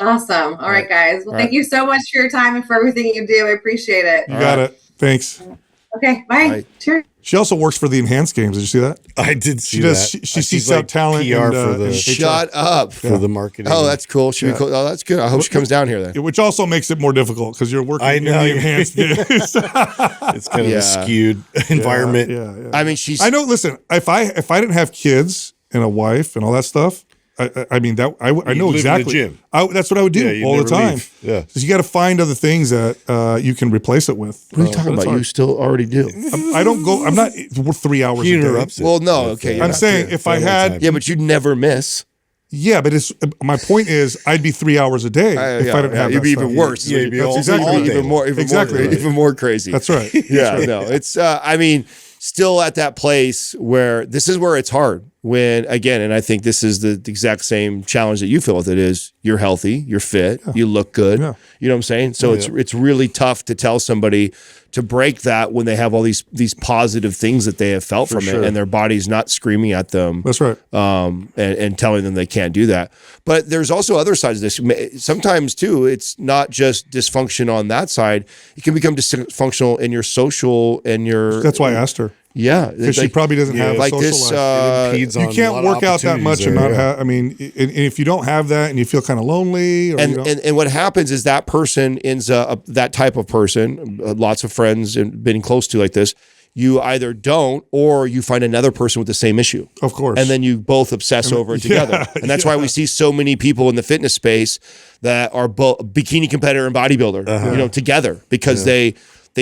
Awesome. All right, guys. Well, thank you so much for your time and for everything you do. I appreciate it. You got it. Thanks. Okay. Bye. Cheers. She also works for the Enhanced Games. Did you see that? I did see that. She seeks out talent PR for the shut up for the marketing. Oh, that's cool. Should be cool. Oh, that's good. I hope she comes down here then. Which also makes it more difficult because you're working in the Enhanced Games. It's kind of a skewed environment. Yeah. I mean, I know. Listen, if I didn't have kids and a wife and all that stuff, I mean that I know exactly. In the gym. That's what I would do all the time. Leave. Yeah, because you got to find other things that you can replace it with. What are you talking about? You still already do. I don't go. I'm not 3 hours. He a day. interrupts it. Well, no, okay. I'm saying if I had. Yeah, but you'd never miss. Yeah, but my point is, I'd be 3 hours a day if I didn't have. You'd that be stuff. even worse. Yeah, you'd be even more crazy. That's right. Yeah, no, it's. I mean, still at that place where this is where it's hard. when, again, and I think this is the exact same challenge that you feel with it is you're healthy, you're fit, you look good. Yeah. You know what I'm saying? So it's really tough to tell somebody to break that when they have all these positive things that they have felt from it and their body's not screaming at them. That's right. And telling them they can't do that. But there's also other sides of this. Sometimes too, it's not just dysfunction on that side. It can become dysfunctional in your social and your. That's why I asked her. Yeah, because she probably doesn't have like social this. life. You can't work out that much and not have. I mean, and if you don't have that and you feel kind of lonely, or and what happens is that person ends up that type of person. Lots of friends and being close to like this. You either don't, or you find another person with the same issue. Of course, and then you both obsess over it together. And that's why we see so many people in the fitness space that are both bikini competitor and bodybuilder, together because they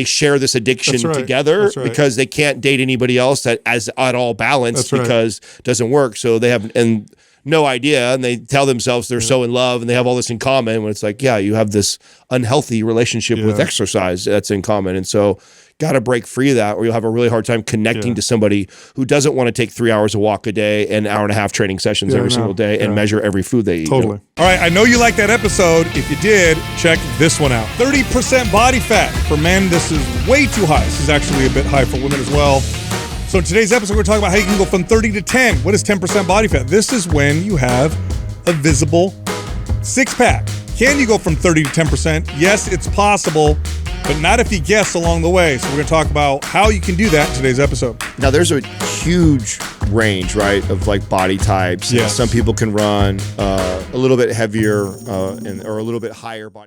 share this addiction together because they can't date anybody else that is at all balanced because it doesn't work. So they have no idea, and they tell themselves they're so in love and they have all this in common when it's like, yeah, you have this unhealthy relationship with exercise that's in common. And so got to break free of that or you'll have a really hard time connecting to somebody who doesn't want to take 3 hours of walk a day and 1.5 hour training sessions every single day and measure every food they eat. Totally. All right, I know you liked that episode. If you did, check this one out. 30% body fat. For men, this is way too high. This is actually a bit high for women as well. So in today's episode, we're talking about how you can go from 30 to 10. What is 10% body fat? This is when you have a visible six-pack. Can you go from 30 to 10%? Yes, it's possible, but not if you guess along the way. So we're going to talk about how you can do that in today's episode. Now, there's a huge range, right, of like body types. Yes. Some people can run a little bit heavier or a little bit higher body.